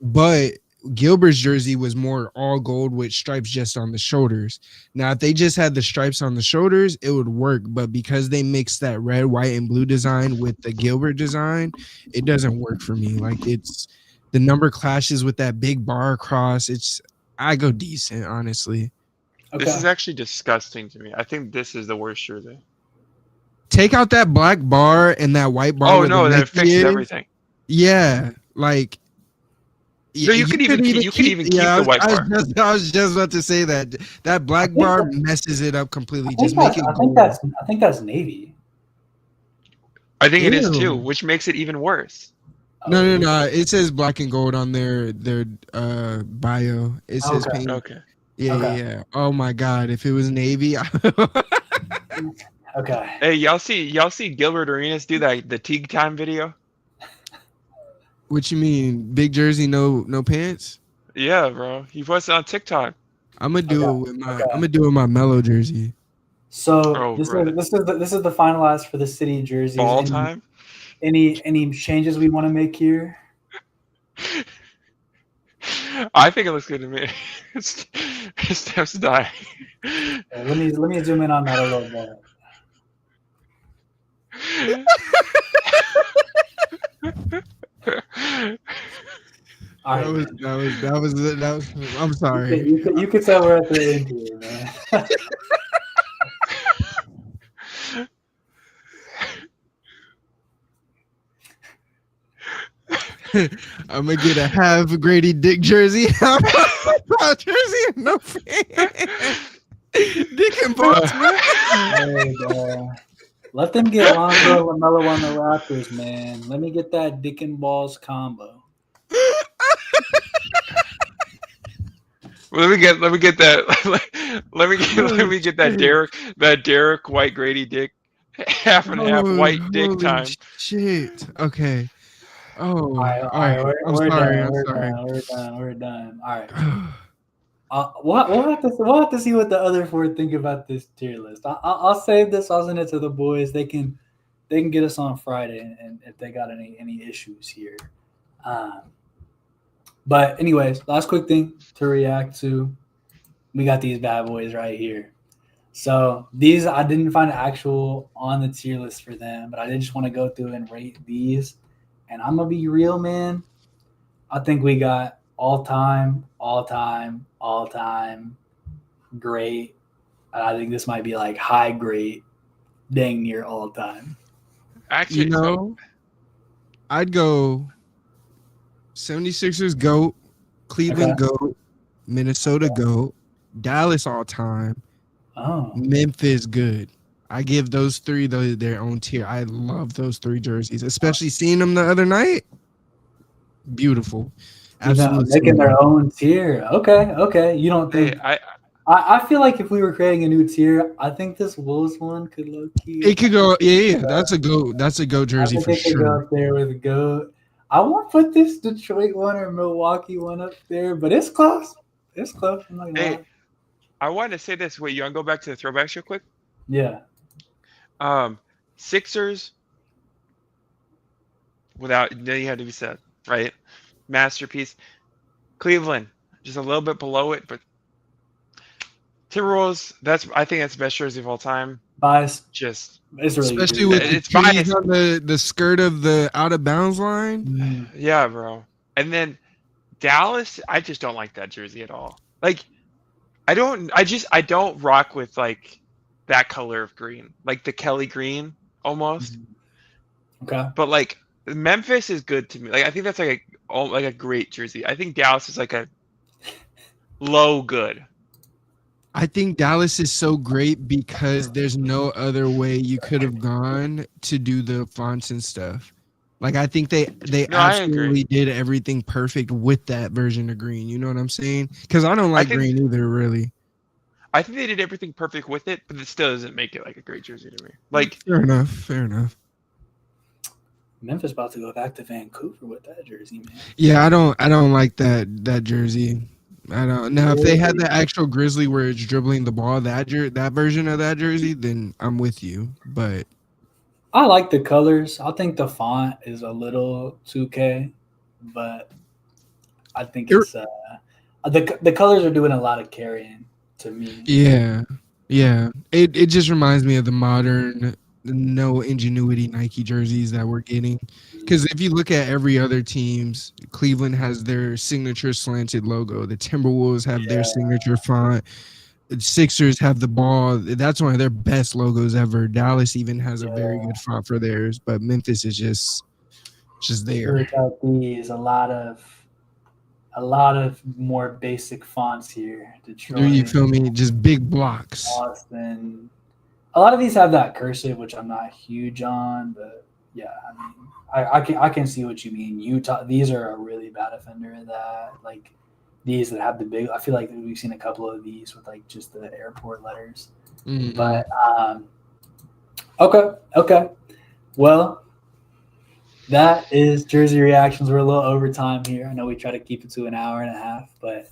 but Gilbert's jersey was more all gold with stripes just on the shoulders. Now, if they just had the stripes on the shoulders, it would work. But because they mixed that red, white, and blue design with the Gilbert design, it doesn't work for me. Like, the number clashes with that big bar across. I go decent, honestly. Okay. This is actually disgusting to me. I think this is the worst jersey. Take out that black bar and that white bar. Oh no, that fixes everything. Yeah, like. So you could even keep the white bar. I was just about to say that black bar messes it up completely. Just make it. I think that's navy. I think it is too, which makes it even worse. No. It says black and gold on their bio. It says paint. Okay. Yeah. Oh my God! If it was navy. Okay. Hey, y'all see Gilbert Arenas do the Teague Time video? What you mean? Big jersey, no pants? Yeah, bro. He posted on TikTok. I'm gonna do it with my Mellow jersey. So this is the finalized for the city jerseys. Ball time. Any changes we want to make here? I think it looks good to me. Steph's dying. Let me zoom in on that a little bit. That was. I'm sorry. You could tell we're at the end here, man. I'm gonna get a half Grady Dick jersey. Jersey and no pants. Dick and balls. Let them get Lonzo and LaMelo on the Raptors, man. Let me get that dick and balls combo. Let me get that. Let me get that Derek White Grady Dick half and half white dick time. Shit. Okay. Oh. All right. I'm sorry. We're done. All right. We'll have to see what the other 4 think about this tier list. I'll save this. I'll send it to the boys. They can get us on Friday, and if they got any issues here. But anyways, last quick thing to react to. We got these bad boys right here. So these I didn't find an actual on the tier list for them, but I did just want to go through and rate these. And I'm gonna be real, man. I think we got all time great. I think this might be like high great, dang near all time. Actually, I'd go 76ers GOAT, Cleveland GOAT, Minnesota GOAT, Dallas all time, Memphis good. I give those 3 their own tier. I love those 3 jerseys, especially seeing them the other night. Beautiful. Absolutely. Making their own tier. Okay. You don't think I feel like if we were creating a new tier, I think this Wolves one could low key. It could go. Yeah. That's a go. That's a go I jersey think for it could go sure. up there with a goat. I won't put this Detroit one or Milwaukee one up there, but it's close. It's close. I'm not gonna Hey, lie. I wanted to say this. Wait, you want to go back to the throwbacks real quick? Yeah. Sixers, without you had to be said, right? Masterpiece. Cleveland, just a little bit below it, but Timberwolves. I think that's the best jersey of all time. Bias. Just It's really Especially good. with the It's trees biased. on the skirt of the out of bounds line. Mm. yeah, bro. And then Dallas, I just don't like that jersey at all. Like, I don't rock with like that color of green, like the Kelly green almost. Okay. But like Memphis is good to me. Like I think that's like a great jersey. I think Dallas is like a low good. I think Dallas is so great because there's no other way you could have gone to do the fonts and stuff. Like I think they No, I agree. absolutely did everything perfect with that version of green. You know what I'm saying? Because I don't like green either, really. I think they did everything perfect with it, but it still doesn't make it like a great jersey to me. Like Fair enough. Fair enough. Memphis about to go back to Vancouver with that jersey, man. Yeah, I don't like that jersey. I don't. Now, if they had the actual Grizzly where it's dribbling the ball, that version of that jersey, then I'm with you. But I like the colors. I think the font is a little 2K, but I think it's the colors are doing a lot of carrying to me. yeah. It just reminds me of the modern, no ingenuity Nike jerseys that we're getting. Because if you look at every other teams, Cleveland has their signature slanted logo. The Timberwolves have their signature font. The Sixers have the ball. That's one of their best logos ever. Dallas even has a very good font for theirs, but Memphis is just there. Without these, a lot of more basic fonts here. Detroit, You feel me? Just big blocks. Boston. A lot of these have that cursive, which I'm not huge on, but yeah, I mean, I can see what you mean. Utah, these are a really bad offender of that. Like these that have the big. I feel like we've seen a couple of these with like just the airport letters. Mm-hmm. But okay. Well, that is jersey reactions. We're a little over time here. I know we try to keep it to an hour and a half, but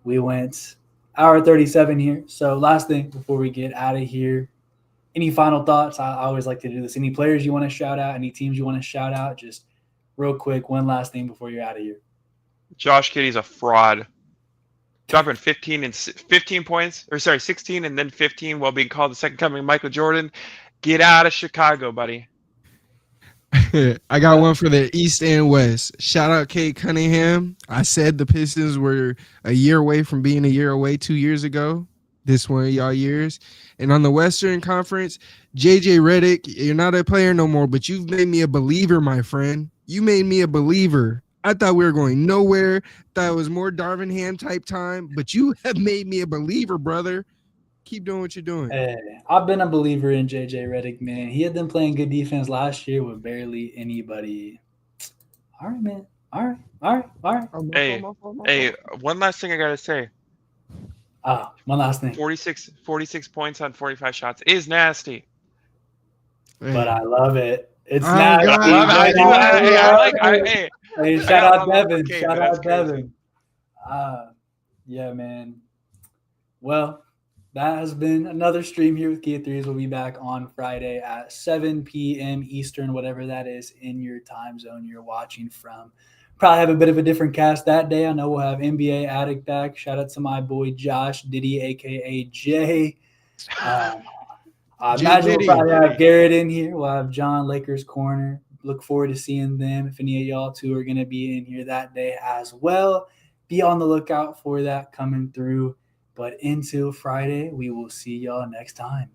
we went hour 37 here. So last thing before we get out of here, any final thoughts? I always like to do this. Any players you want to shout out? Any teams you want to shout out? Just real quick, one last thing before you're out of here. Josh Giddey's a fraud. Dropping 15 points, or sorry, 16 and then 15 while being called the second coming of Michael Jordan. Get out of Chicago, buddy. I got one for the East and West. Shout out Kate Cunningham. I said the Pistons were a year away from being a year away 2 years ago. This one of y'all years. And on the Western Conference, JJ Redick, you're not a player no more, but you've made me a believer, my friend. You made me a believer. I thought we were going nowhere. Thought it was more Darvin Ham type time, but you have made me a believer, brother. Keep doing what you're doing. Hey, I've been a believer in JJ Redick, man. He had been playing good defense last year with barely anybody. All right, man. All right. Hey, one last thing I gotta say. One last thing. 46 points on 45 shots is nasty. But I love it. It's Oh, nasty. God. Hey, shout out Devin. Shout out Devin. Yeah, man. Well, that has been another stream here with Key of Threes. We'll be back on Friday at 7 p.m. Eastern, whatever that is in your time zone you're watching from. Probably have a bit of a different cast that day. I know we'll have NBA Addict back. Shout out to my boy Josh Diddy, a.k.a. Jay. I imagine we'll probably have Garrett in here. We'll have John, Lakers Corner. Look forward to seeing them. If any of y'all two are going to be in here that day as well, be on the lookout for that coming through. But until Friday, we will see y'all next time.